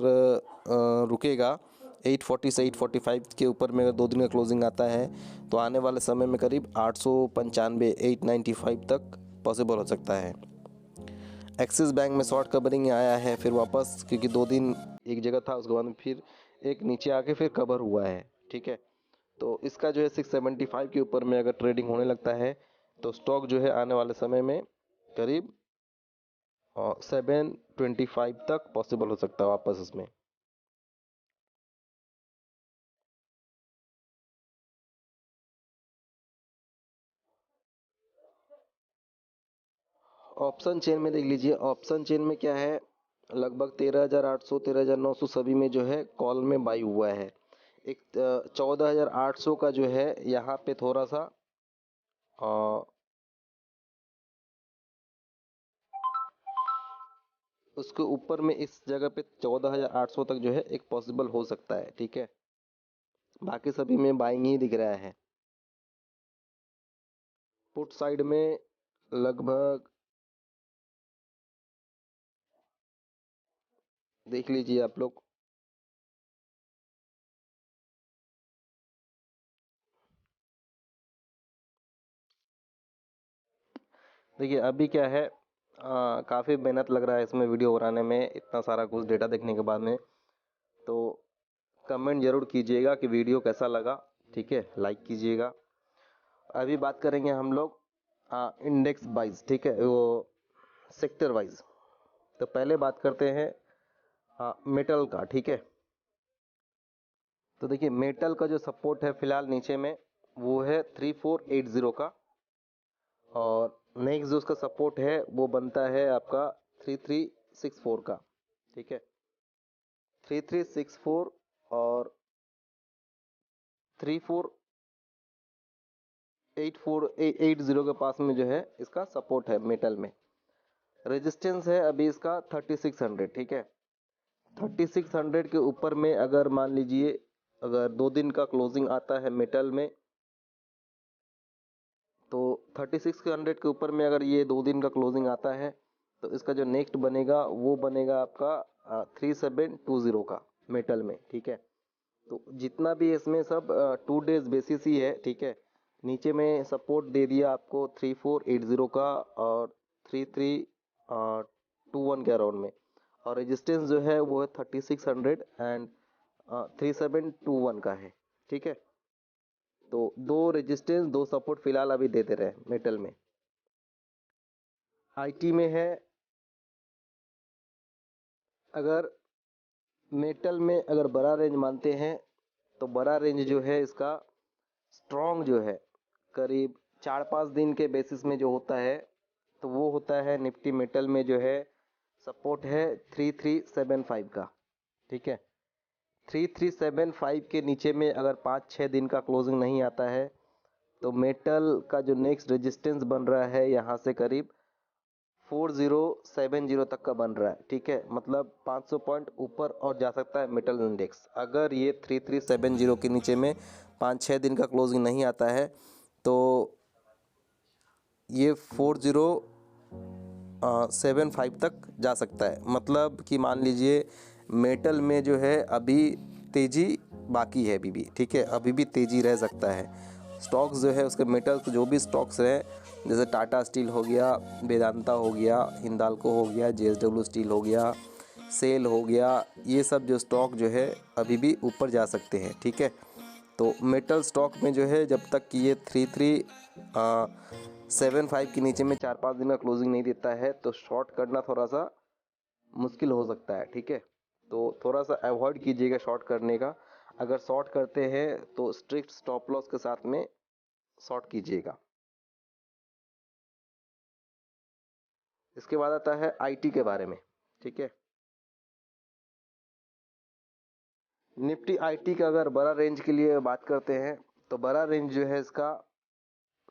[SPEAKER 1] रुकेगा 840 से 845 के ऊपर में, अगर 2 दिन का क्लोजिंग आता है, तो आने वाले समय में करीब 895 895 तक पॉसिबल हो सकता है। एक्सिस बैंक में शॉर्ट कवरिंग आया है फिर वापस, क्योंकि 2 दिन एक जगह था, उसके बाद में फिर एक नीचे आके फिर कवर हुआ है। ठीक है, तो इसका जो है 675 के ऊपर में अगर ट्रेडिंग होने लगता है, तो स्टॉक जो है आने वाले समय में करीब 725 तक पॉसिबल हो सकता है वापस इसमें। ऑप्शन चेन में देख लीजिए, ऑप्शन चेन में क्या है, लगभग 13,800 13,900 सभी में जो है कॉल में बाई हुआ है। एक 14,800 का जो है यहाँ पे थोड़ा सा उसके ऊपर में इस जगह पे 14,800 तक जो है एक पॉसिबल हो सकता है। ठीक है, बाकी सभी में बाइंग ही दिख रहा है। पुट साइड में लगभग देख लीजिए आप लोग, देखिए अभी क्या है, काफ़ी मेहनत लग रहा है इसमें वीडियो बनाने में, इतना सारा कुछ डेटा देखने के बाद में। तो कमेंट ज़रूर कीजिएगा कि वीडियो कैसा लगा। ठीक है, लाइक कीजिएगा। अभी बात करेंगे हम लोग इंडेक्स वाइज, ठीक है, वो सेक्टर वाइज। तो पहले बात करते हैं मेटल का। ठीक है, तो देखिए मेटल का जो सपोर्ट है फिलहाल नीचे में, वो है 3480 का, और नेक्स्ट जो उसका सपोर्ट है वो बनता है आपका 3364 का। ठीक है, 3364 और 3480 के पास में जो है इसका सपोर्ट है मेटल में। रेजिस्टेंस है अभी इसका 3600। ठीक है, 3600 के ऊपर में अगर मान लीजिए अगर 2 दिन का क्लोजिंग आता है मेटल में, तो 3600 के ऊपर में अगर ये 2 दिन का क्लोजिंग आता है, तो इसका जो नेक्स्ट बनेगा वो बनेगा आपका 3720 का मेटल में। ठीक है, तो जितना भी इसमें सब 2 डेज बेसिस ही है। ठीक है, नीचे में सपोर्ट दे दिया आपको 3480 का और 3321 के अराउंड में, और रेजिस्टेंस जो है वो है 3600 एंड 3721 का है। ठीक है, तो 2 रेजिस्टेंस 2 सपोर्ट फिलहाल अभी देते रहे मेटल में। आईटी में है, अगर मेटल में अगर बड़ा रेंज मानते हैं, तो बड़ा रेंज जो है इसका स्ट्रॉन्ग जो है करीब 4-5 दिन के बेसिस में जो होता है, तो वो होता है निफ्टी मेटल में जो है सपोर्ट है 3375 का। ठीक है, 3375 के नीचे में अगर 5-6 दिन का क्लोजिंग नहीं आता है, तो मेटल का जो नेक्स्ट रेजिस्टेंस बन रहा है यहाँ से करीब 4070 तक का बन रहा है। ठीक है, मतलब 500 पॉइंट ऊपर और जा सकता है मेटल इंडेक्स। अगर ये 3370 के नीचे में 5-6 दिन का क्लोजिंग नहीं आता है, तो ये 4075 तक जा सकता है। मतलब कि मान लीजिए मेटल में जो है अभी तेज़ी बाकी है अभी भी। ठीक है, अभी भी तेज़ी रह सकता है। स्टॉक्स जो है उसके मेटल जो भी स्टॉक्स हैं, जैसे टाटा स्टील हो गया, वेदांता हो गया, हिंदाल्को हो गया, जेएसडब्ल्यू स्टील हो गया, सेल हो गया, ये सब जो स्टॉक जो है अभी भी ऊपर जा सकते हैं, ठीक है। तो मेटल स्टॉक में जो है जब तक कि ये 3375 के नीचे में 4-5 दिन का क्लोजिंग नहीं देता है तो शॉर्ट करना थोड़ा सा मुश्किल हो सकता है, ठीक है। तो थोड़ा सा अवॉइड कीजिएगा शॉर्ट करने का। अगर शॉर्ट करते हैं तो स्ट्रिक्ट स्टॉप लॉस के साथ में शॉर्ट कीजिएगा। इसके बाद आता है आईटी के बारे में, ठीक है। निफ्टी आईटी का अगर बड़ा रेंज के लिए बात करते हैं तो बड़ा रेंज जो है इसका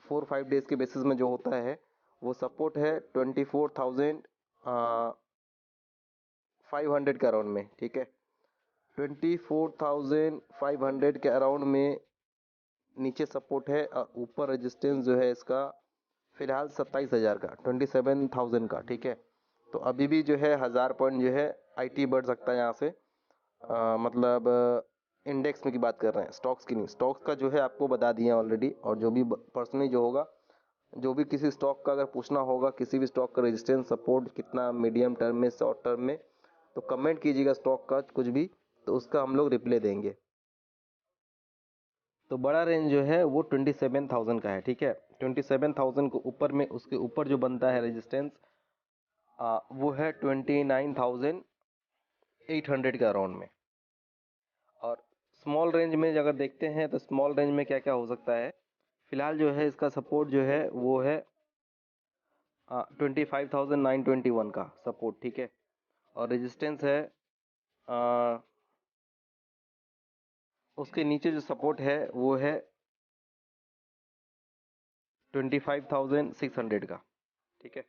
[SPEAKER 1] 4-5 डेज के बेसिस में जो होता है वो सपोर्ट है 24,500 के अराउंड में, ठीक है। 24,500 के अराउंड में नीचे सपोर्ट है और ऊपर रेजिस्टेंस जो है इसका फिलहाल 27,000 का, 27,000 का, ठीक है। तो अभी भी जो है 1000 पॉइंट जो है आईटी बढ़ सकता है यहाँ से। मतलब इंडेक्स में की बात कर रहे हैं, स्टॉक्स की नहीं। स्टॉक्स का जो है आपको बता दिया ऑलरेडी। और जो भी पर्सनली जो होगा, जो भी किसी स्टॉक का अगर पूछना होगा, किसी भी स्टॉक का रेजिस्टेंस सपोर्ट कितना मीडियम टर्म में, शॉर्ट टर्म में, तो कमेंट कीजिएगा स्टॉक का कुछ भी, तो उसका हम लोग रिप्लाई देंगे। तो बड़ा रेंज जो है वो 27,000 का है, ठीक है। 27,000 को ऊपर में उसके ऊपर जो बनता है रेजिस्टेंस वो है 29,800 के अराउंड में। और स्मॉल रेंज में अगर देखते हैं तो स्मॉल रेंज में क्या क्या हो सकता है, फिलहाल जो है इसका सपोर्ट जो है वो है 25,921 का सपोर्ट, ठीक है। और रेजिस्टेंस है उसके नीचे जो सपोर्ट है वो है 25,600 का, ठीक है।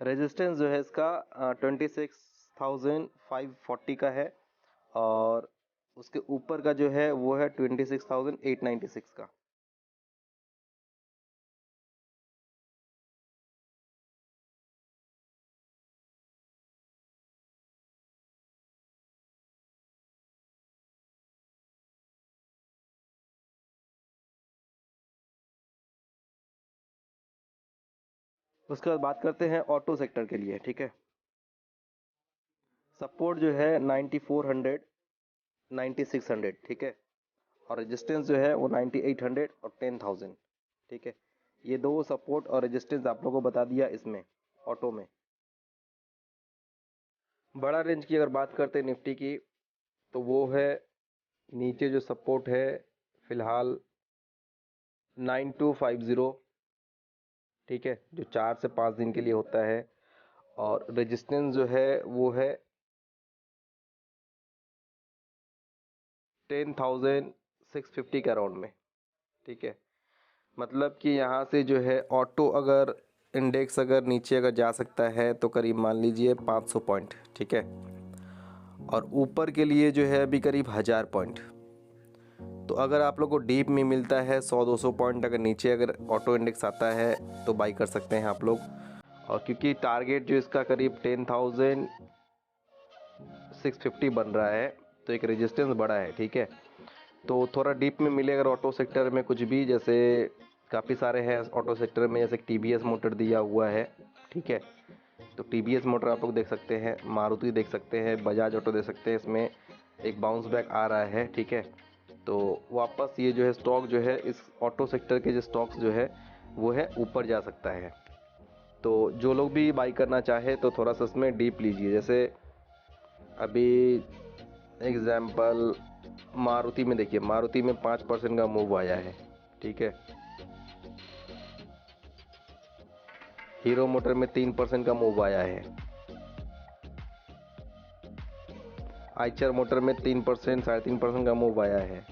[SPEAKER 1] रेजिस्टेंस जो है इसका 26,540 का है। और उसके ऊपर का जो है वो है 26,896 का। उसके बाद बात करते हैं ऑटो सेक्टर के लिए, ठीक है। सपोर्ट जो है 9400, 9600, ठीक है। और रेजिस्टेंस जो है वो 9800 और 10,000, ठीक है। ये दो सपोर्ट और रेजिस्टेंस आप लोगों को बता दिया इसमें ऑटो में। बड़ा रेंज की अगर बात करते हैं निफ्टी की तो वो है नीचे जो सपोर्ट है फिलहाल 9250, ठीक है, जो 4 से 5 दिन के लिए होता है। और रेजिस्टेंस जो है वो है 10,650 के अराउंड में, ठीक है। मतलब कि यहाँ से जो है ऑटो अगर इंडेक्स अगर नीचे अगर जा सकता है तो करीब मान लीजिए 500 पॉइंट, ठीक है। और ऊपर के लिए जो है अभी करीब 1000 पॉइंट। तो अगर आप लोग को डीप में मिलता है 100-200 पॉइंट, अगर नीचे अगर ऑटो इंडेक्स आता है तो बाई कर सकते हैं आप लोग। और क्योंकि टारगेट जो इसका करीब 10,650 बन रहा है तो एक रेजिस्टेंस बड़ा है, ठीक है। तो थोड़ा डीप में मिले अगर ऑटो सेक्टर में कुछ भी, जैसे काफ़ी सारे हैं ऑटो सेक्टर में, जैसे टीवीएस मोटर दिया हुआ है, ठीक है। तो टीवीएस मोटर आप लोग देख सकते हैं, मारुति देख सकते हैं, बजाज ऑटो देख सकते हैं। इसमें एक बाउंस बैक आ रहा है, ठीक है। तो वापस ये जो है स्टॉक जो है इस ऑटो सेक्टर के जो स्टॉक्स जो है वो है ऊपर जा सकता है। तो जो लोग भी बाई करना चाहे तो थोड़ा सा इसमें डीप लीजिए। जैसे अभी एग्जाम्पल मारुति में देखिए, मारुति में 5% का मूव आया है, ठीक है। हीरो मोटर में 3% का मूव आया है। आइचर मोटर में 3%, 3.5% का मूव आया है।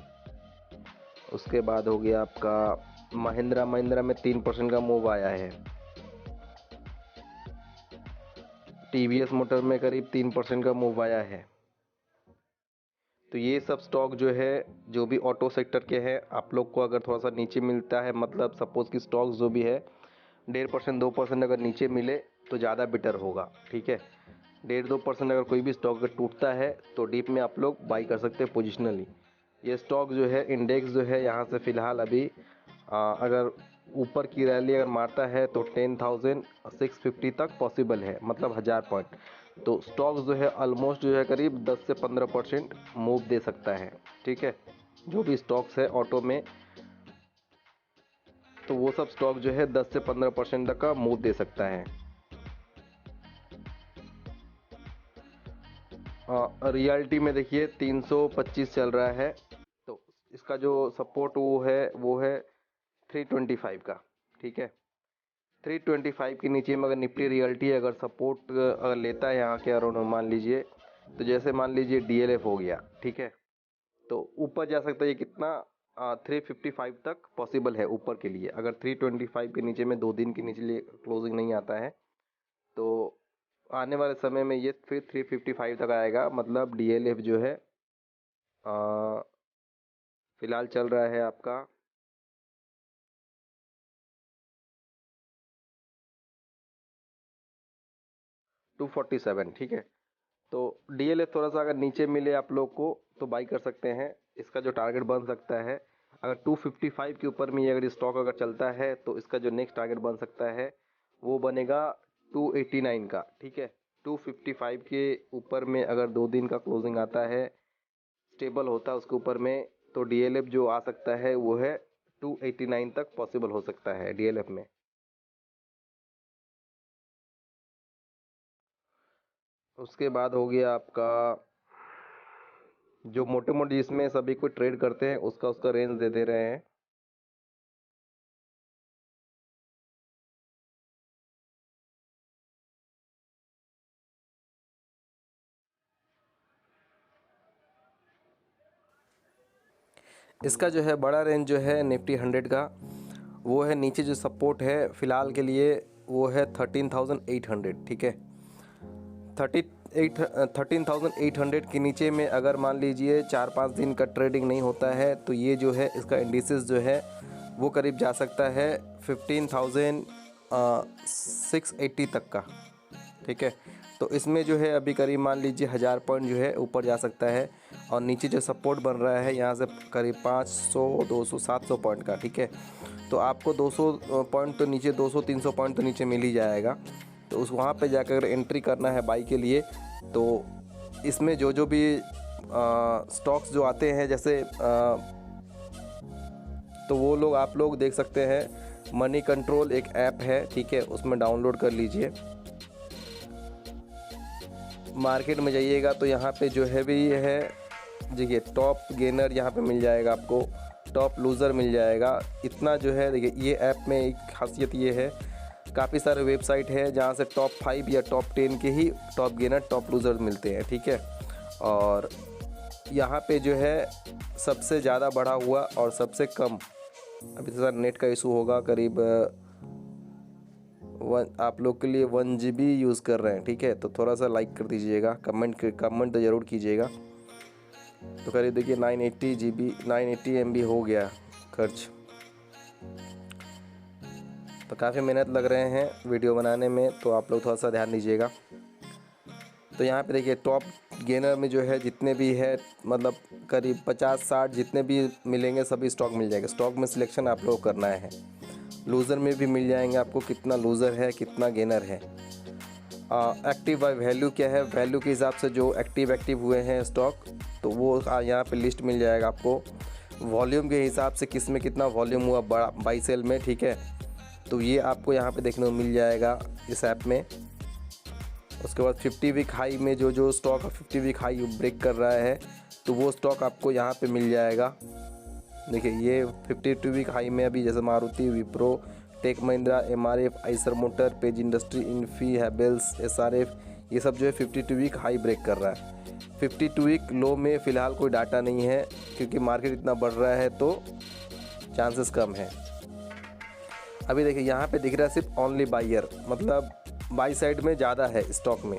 [SPEAKER 1] उसके बाद हो गया आपका महिंद्रा में 3% का मूव आया है। टीवीएस मोटर में करीब 3% का मूव आया है। तो ये सब स्टॉक जो है जो भी ऑटो सेक्टर के हैं, आप लोग को अगर थोड़ा सा नीचे मिलता है, मतलब सपोज कि स्टॉक्स जो भी है 1.5%, 2% अगर नीचे मिले तो ज़्यादा बेटर होगा, ठीक है। 1.5-2% अगर कोई भी स्टॉक अगर टूटता है तो डीप में आप लोग बाई कर सकते हैं पोजिशनली। ये स्टॉक जो है इंडेक्स जो है यहाँ से फ़िलहाल अभी अगर ऊपर की रैली अगर मारता है तो 10,650 तक पॉसिबल है, मतलब 1000 पॉइंट। तो स्टॉक जो है ऑलमोस्ट जो है करीब 10 से 15% मूव दे सकता है। ठीक है, जो भी स्टॉक्स है ऑटो में, तो वो सब स्टॉक जो है 10 से 15% तक का मूव दे सकता है। रियलिटी में देखिए 325 चल रहा है, तो इसका जो सपोर्ट वो है 325 का। ठीक है, 325 के नीचे में अगर निफ्टी रियलिटी अगर सपोर्ट अगर लेता है यहाँ के अराउंड, मान लीजिए, तो जैसे मान लीजिए डीएलएफ हो गया, ठीक है, तो ऊपर जा सकता है ये कितना, 355 तक पॉसिबल है ऊपर के लिए। अगर 325 के नीचे में 2 दिन के नीचे लिए क्लोजिंग नहीं आता है तो आने वाले समय में ये फिर 355 तक आएगा। मतलब डीएलएफ जो है फिलहाल चल रहा है आपका 247। ठीक है, तो डीएलएफ थोड़ा सा अगर नीचे मिले आप लोग को तो बाई कर सकते हैं। इसका जो टारगेट बन सकता है, अगर 255 के ऊपर में अगर स्टॉक अगर चलता है तो इसका जो नेक्स्ट टारगेट बन सकता है वो बनेगा 289 का। ठीक है, 255 के ऊपर में अगर 2 दिन का क्लोजिंग आता है, स्टेबल होता है उसके ऊपर में, तो डीएलएफ जो आ सकता है वो है 289 तक पॉसिबल हो सकता है डीएलएफ में। उसके बाद हो गया आपका जो मोटे मोटे जिसमें सभी कोई ट्रेड करते हैं उसका उसका रेंज दे दे रहे हैं। इसका जो है बड़ा रेंज जो है निफ्टी 100 का, वो है नीचे जो सपोर्ट है फ़िलहाल के लिए वो है 13,800। ठीक है, 13,800 के नीचे में अगर मान लीजिए 4-5 दिन का ट्रेडिंग नहीं होता है तो ये जो है इसका इंडिसेस जो है वो करीब जा सकता है 15,680 तक का। ठीक है, तो इसमें जो है अभी करीब मान लीजिए 1000 पॉइंट जो है ऊपर जा सकता है, और नीचे जो सपोर्ट बन रहा है यहाँ से करीब 500, 200, 700 पॉइंट का। ठीक है, तो आपको 200 पॉइंट तो नीचे, 200-300 पॉइंट तो नीचे मिल ही जाएगा। तो उस वहाँ पे जाकर अगर एंट्री करना है बाई के लिए, तो इसमें जो जो भी स्टॉक्स जो आते हैं जैसे तो वो लोग आप लोग देख सकते हैं। मनी कंट्रोल एक ऐप है, ठीक है, उसमें डाउनलोड कर लीजिए। मार्केट में जाइएगा तो यहाँ पे जो है भी ये है, देखिए टॉप गेनर यहाँ पे मिल जाएगा आपको, टॉप लूज़र मिल जाएगा। इतना जो है देखिए ये ऐप में एक खासियत ये है, काफ़ी सारे वेबसाइट है जहाँ से टॉप 5 या टॉप 10 के ही टॉप गेनर टॉप लूज़र मिलते हैं। ठीक है, और यहाँ पे जो है सबसे ज़्यादा बढ़ा हुआ और सबसे कम, अभी तो नेट का इशू होगा, करीब आप लोग के लिए 1 GB यूज़ कर रहे हैं। ठीक है, तो थोड़ा सा लाइक कर दीजिएगा, कमेंट तो ज़रूर कीजिएगा। तो करीब देखिए 980 MB हो गया खर्च। तो काफ़ी मेहनत लग रहे हैं वीडियो बनाने में, तो आप लोग थोड़ा सा ध्यान दीजिएगा। तो यहाँ पे देखिए टॉप गेनर में जो है जितने भी है, मतलब करीब 50-60 जितने भी मिलेंगे सभी स्टॉक मिल जाएगा। स्टॉक में सिलेक्शन आप लोग करना है। लूज़र में भी मिल जाएंगे आपको, कितना लूज़र है कितना गेनर है। एक्टिव बाय वैल्यू क्या है, वैल्यू के हिसाब से जो एक्टिव हुए हैं स्टॉक, तो वो यहाँ पे लिस्ट मिल जाएगा आपको। वॉल्यूम के हिसाब से किस में कितना वॉल्यूम हुआ बड़ा बाई सेल में। ठीक है, तो ये आपको यहाँ पे देखने को मिल जाएगा इस ऐप में। उसके बाद 50 वीक हाई में जो जो स्टॉक 50 वीक हाई ब्रेक कर रहा है तो वो स्टॉक आपको यहाँ पे मिल जाएगा। देखिए ये 52 वीक हाई में अभी जैसे Maruti, Wipro, Tech Mahindra, MRF, Eicher motor, Page industry, Infy, Havells, SRF, ये सब जो है 52 वीक हाई ब्रेक कर रहा है। 52 वीक लो में फ़िलहाल कोई डाटा नहीं है क्योंकि मार्केट इतना बढ़ रहा है तो चांसेस कम है। अभी देखिए यहाँ पे दिख रहा है सिर्फ ओनली बायर, मतलब बाई साइड में ज़्यादा है स्टॉक में।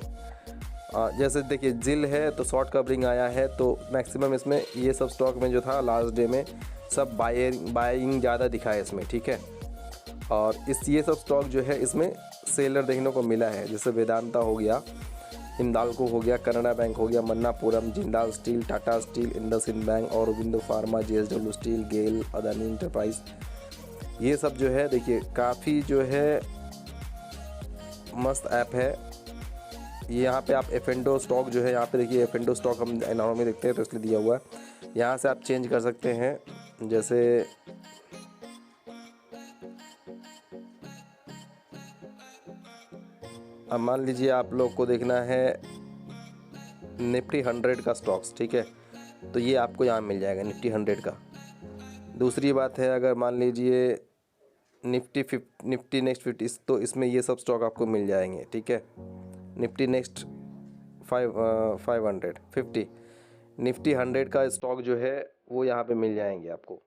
[SPEAKER 1] जैसे देखिए जिल है तो शॉर्ट कवरिंग आया है, तो मैक्सिमम इसमें ये सब स्टॉक में जो था लास्ट डे में सब बाइंग ज़्यादा दिखा है इसमें। ठीक है, और ये सब स्टॉक जो है इसमें सेलर देखने को मिला है, जैसे वेदांता हो गया, हिंदाल्को हो गया, कनाडा बैंक हो गया, Manappuram, Jindal steel, Tata steel, IndusInd bank, Aurobindo pharma, JSW steel, GAIL, Adani enterprise, ये सब जो है देखिए काफ़ी जो है मस्त ऐप है। ये यहाँ पे आप एफेंडो स्टॉक जो है, यहाँ पे देखिए एफेंडो स्टॉक हम नाम में देखते हैं तो इसलिए दिया हुआ है। यहाँ से आप चेंज कर सकते हैं। जैसे अब मान लीजिए आप लोग को देखना है निफ्टी 100 का स्टॉक्स, ठीक है, तो ये आपको यहाँ मिल जाएगा निफ्टी 100 का। दूसरी बात है अगर मान लीजिए निफ्टी नेक्स्ट 50, तो इसमें ये सब स्टॉक आपको मिल जाएंगे, ठीक है। निफ्टी नेक्स्ट 550 निफ्टी 100 का स्टॉक जो है वो यहाँ पे मिल जाएंगे आपको।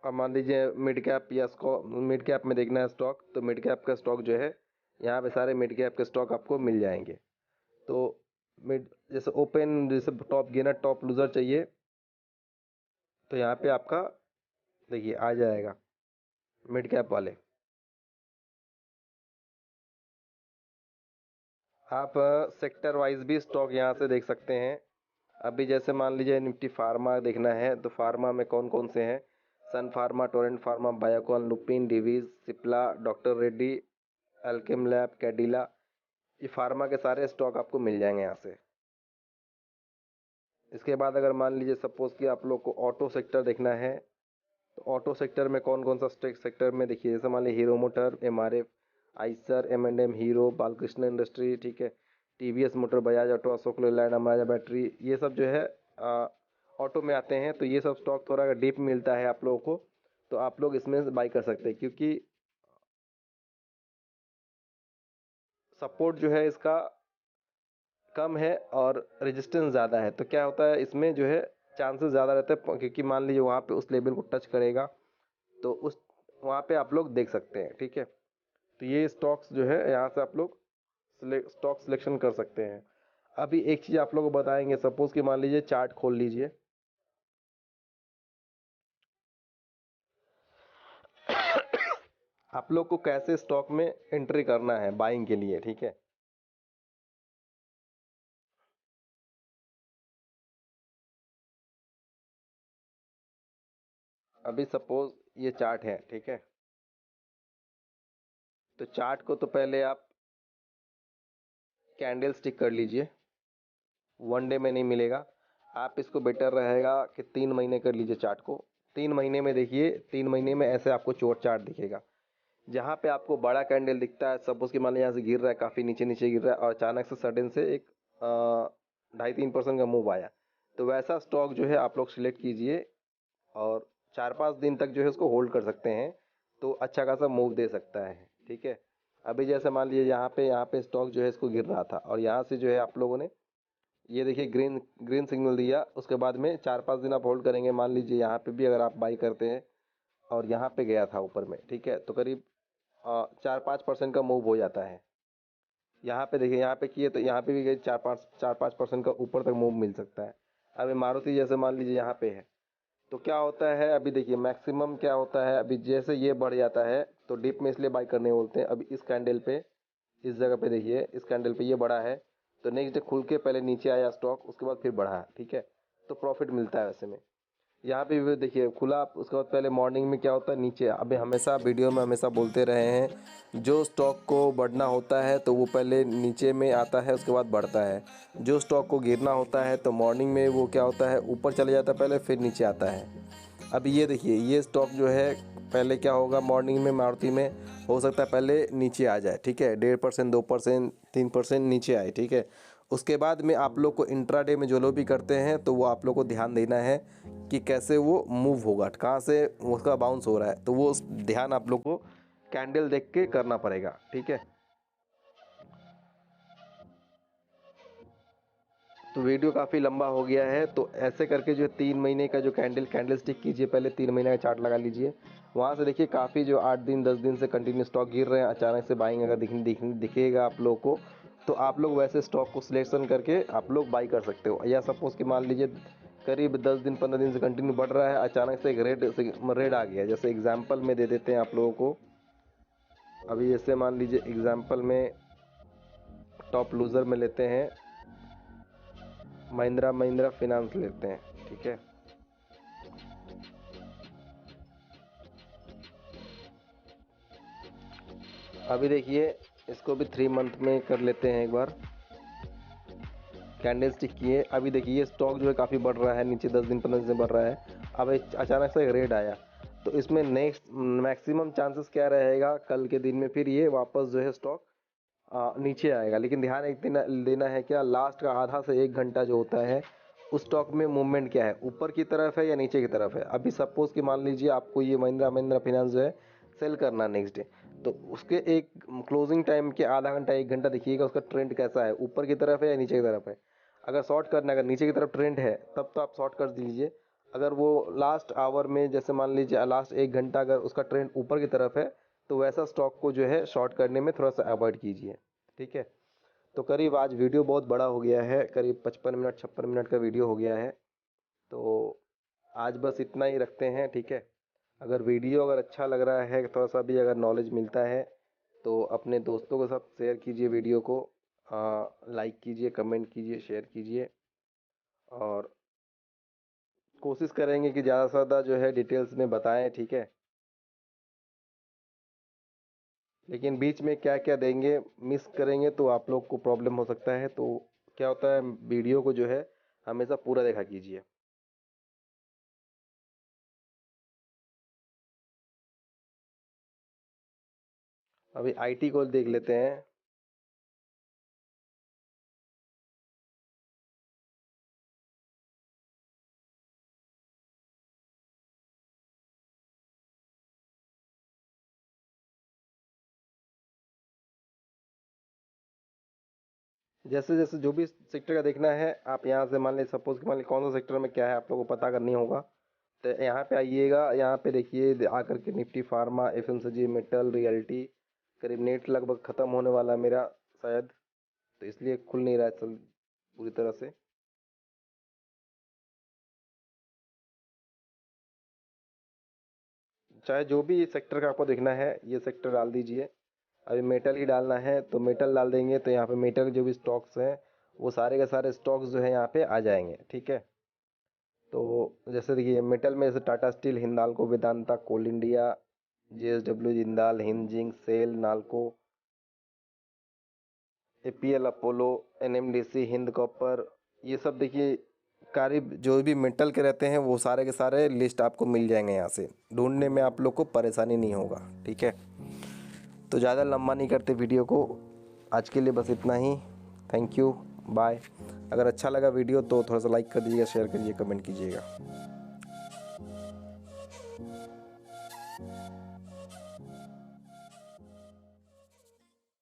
[SPEAKER 1] अब मान लीजिए मिड कैप या मिड कैप में देखना है स्टॉक, तो मिड कैप का स्टॉक जो है यहाँ पे सारे मिड कैप के स्टॉक आपको मिल जाएंगे। तो मिड जैसे ओपन, जैसे टॉप गेनर टॉप लूज़र चाहिए तो यहाँ पे आपका देखिए आ जाएगा मिड कैप वाले। आप सेक्टर वाइज भी स्टॉक यहाँ से देख सकते हैं। अभी जैसे मान लीजिए निफ्टी फार्मा देखना है तो फार्मा में कौन कौन से हैं, Sun pharma, Torrent pharma, Biocon, Lupin, Divi's, Cipla, doctor Reddy, Alkem lab, Cadila, ये फार्मा के सारे स्टॉक आपको मिल जाएंगे यहाँ से। इसके बाद अगर मान लीजिए सपोज कि आप लोग को ऑटो सेक्टर देखना है तो ऑटो सेक्टर में कौन कौन सा सेक्टर में देखिए, जैसे मान लीजिए हीरो मोटर, एमआरएफ, आइसर, एम&एम, हीरो, बालकृष्ण इंडस्ट्री, ठीक है, TVS motor, Bajaj auto, Ashok Leyland, Amara Raja battery, ये सब जो है ऑटो में आते हैं। तो ये सब स्टॉक थोड़ा अगर डीप मिलता है आप लोगों को तो आप लोग इसमें बाई कर सकते हैं, क्योंकि सपोर्ट जो है इसका कम है और रेजिस्टेंस ज़्यादा है। तो क्या होता है इसमें जो है चांसेस ज़्यादा रहते हैं, क्योंकि मान लीजिए वहाँ पे उस लेवल को टच करेगा तो उस वहाँ पे आप लोग देख सकते हैं, ठीक है। तो ये स्टॉक्स जो है यहाँ से आप लोग स्टॉक सिलेक्शन कर सकते हैं। अभी एक चीज़ आप लोगों को बताएंगे, सपोज कि मान लीजिए चार्ट खोल लीजिए, आप लोग को कैसे स्टॉक में एंट्री करना है बाइंग के लिए, ठीक है। अभी सपोज ये चार्ट है, ठीक है, तो चार्ट को तो पहले आप कैंडल स्टिक कर लीजिए, वन डे में नहीं मिलेगा। आप इसको बेटर रहेगा कि 3 महीने कर लीजिए चार्ट को। 3 महीने में देखिए, 3 महीने में ऐसे आपको चोट चार्ट दिखेगा। जहाँ पे आपको बड़ा कैंडल दिखता है, सपोज कि मान लीजिए यहाँ से गिर रहा है, काफ़ी नीचे नीचे गिर रहा है और अचानक से सडन से एक 2.5-3% का मूव आया, तो वैसा स्टॉक जो है आप लोग सिलेक्ट कीजिए और 4-5 दिन तक जो है उसको होल्ड कर सकते हैं, तो अच्छा खासा मूव दे सकता है, ठीक है। अभी जैसे मान लीजिए यहाँ पे स्टॉक जो है इसको गिर रहा था और यहाँ से जो है आप लोगों ने ये देखिए ग्रीन ग्रीन सिग्नल दिया, उसके बाद में 4-5 दिन आप होल्ड करेंगे। मान लीजिए यहाँ पे भी अगर आप बाई करते हैं और यहाँ पे गया था ऊपर में, ठीक है, तो करीब 4-5% का मूव हो जाता है। यहाँ पे देखिए, यहाँ पे किए तो यहाँ पे भी गए 4-5% का ऊपर तक मूव मिल सकता है। अभी मारुति जैसे मान लीजिए यहाँ पे है, तो क्या होता है अभी देखिए मैक्सिमम क्या होता है, अभी जैसे ये बढ़ जाता है तो डिप में इसलिए बाई करने बोलते हैं। अभी इस कैंडल पे, इस जगह पे देखिए, इस कैंडल पे ये बढ़ा है तो नेक्स्ट डे खुल के पहले नीचे आया स्टॉक, उसके बाद फिर बढ़ा, ठीक है, तो प्रॉफिट मिलता है वैसे में। यहाँ पे भी देखिए खुला, उसके बाद पहले मॉर्निंग में क्या होता है नीचे। अभी हमेशा वीडियो में हमेशा बोलते रहे हैं, जो स्टॉक को बढ़ना होता है तो वो पहले नीचे में आता है, उसके बाद बढ़ता है। जो स्टॉक को गिरना होता है तो मॉर्निंग में वो क्या होता है, ऊपर चले जाता है पहले, फिर नीचे आता है। अभी ये देखिए ये स्टॉक जो है पहले क्या होगा, मॉर्निंग में मारुति में हो सकता है पहले नीचे आ जाए, ठीक है, 1.5%, 2%, 3% नीचे आए, ठीक है। उसके बाद में आप लोग को इंट्राडे में जो लोग भी करते हैं तो वो आप लोग को ध्यान देना है कि कैसे वो मूव होगा, कहाँ से उसका बाउंस हो रहा है, तो वो ध्यान आप लोग को कैंडल देख के करना पड़ेगा, ठीक है। तो वीडियो काफ़ी लंबा हो गया है, तो ऐसे करके जो 3 महीने का जो कैंडल स्टिक कीजिए, पहले 3 महीने का चार्ट लगा लीजिए। वहाँ से देखिए काफ़ी जो 8 दिन 10 दिन से कंटिन्यू स्टॉक गिर रहे हैं, अचानक से बाइंग अगर दिखेगा आप लोग को, तो आप लोग वैसे स्टॉक को सिलेक्शन करके आप लोग बाई कर सकते हो। या सपोज़ कि मान लीजिए करीब 10 दिन 15 दिन से कंटिन्यू बढ़ रहा है, अचानक से एक रेड आ गया, जैसे एग्जाम्पल में दे देते हैं आप लोगों को। अभी जैसे मान लीजिए एग्जाम्पल में टॉप लूज़र में लेते हैं, महिंद्रा महिंद्रा फिनांस लेते हैं, ठीक है। अभी देखिए इसको भी 3 मंथ में कर लेते हैं एक बार। कैंडल स्टिक किए, अभी देखिए स्टॉक जो है काफ़ी बढ़ रहा है, नीचे 10 दिन 15 दिन से बढ़ रहा है। अब एक अचानक से एक रेड आया, तो इसमें नेक्स्ट मैक्सिमम चांसेस क्या रहेगा, कल के दिन में फिर ये वापस जो है स्टॉक नीचे आएगा। लेकिन ध्यान एक देना है क्या, लास्ट का आधा से 1 घंटा जो होता है उस स्टॉक में मूवमेंट क्या है, ऊपर की तरफ है या नीचे की तरफ है। अभी सपोज कि मान लीजिए आपको ये महिंद्रा फाइनेंस जो है सेल करना नेक्स्ट डे, तो उसके एक क्लोजिंग टाइम के आधा घंटा 1 घंटा देखिएगा उसका ट्रेंड कैसा है, ऊपर की तरफ है या नीचे की तरफ है। अगर शॉर्ट करना है, अगर नीचे की तरफ ट्रेंड है तब तो आप शॉर्ट कर दीजिए। अगर वो लास्ट आवर में जैसे मान लीजिए लास्ट 1 घंटा अगर उसका ट्रेंड ऊपर की तरफ है, तो वैसा स्टॉक को जो है शॉर्ट करने में थोड़ा सा अवॉइड कीजिए। ठीक है, तो करीब आज वीडियो बहुत बड़ा हो गया है, करीब 55 मिनट 56 मिनट का वीडियो हो गया है। तो आज बस इतना ही रखते हैं, ठीक है। अगर वीडियो अगर अच्छा लग रहा है, थोड़ा सा भी अगर नॉलेज मिलता है, तो अपने दोस्तों के साथ शेयर कीजिए वीडियो को, लाइक कीजिए, कमेंट कीजिए, शेयर कीजिए। और कोशिश करेंगे कि ज़्यादा से ज़्यादा जो है डिटेल्स में बताएं, ठीक है। लेकिन बीच में क्या क्या देंगे, मिस करेंगे तो आप लोग को प्रॉब्लम हो सकता है। तो क्या होता है, वीडियो को जो है हमेशा पूरा देखा कीजिए। अभी आईटी को देख लेते हैं। जैसे जैसे जो भी सेक्टर का देखना है, आप यहाँ से मान लीजिए सपोज कि मान लीजिए कौन सा सेक्टर में क्या है आप लोगों को पता करनी होगा, तो यहाँ पे आइएगा। यहाँ पे देखिए आकर के Nifty pharma, FMCG, metal, realty, करीब नेट लगभग ख़त्म होने वाला है मेरा शायद, तो इसलिए खुल नहीं रहा है पूरी तरह से। चाहे जो भी सेक्टर का आपको देखना है ये सेक्टर डाल दीजिए। अभी मेटल ही डालना है तो मेटल डाल देंगे, तो यहाँ पे मेटल के जो भी स्टॉक्स हैं वो सारे के सारे स्टॉक्स जो है यहाँ पे आ जाएंगे, ठीक है। तो जैसे देखिए मेटल में जैसे Tata steel, Hindalco, Vedanta, coal India, JSW, Jindal, Hind zinc, SAIL, NALCO, APL, Apollo, NMDC, Hind copper, ये सब देखिए करीब जो भी मेटल के रहते हैं वो सारे के सारे लिस्ट आपको मिल जाएंगे। यहाँ से ढूंढने में आप लोग को परेशानी नहीं होगा, ठीक है। तो ज़्यादा लंबा नहीं करते वीडियो को, आज के लिए बस इतना ही। Thank you, bye. अगर अच्छा लगा वीडियो तो थोड़ा सा लाइक कर दीजिएगा, शेयर करिए, कमेंट कीजिएगा।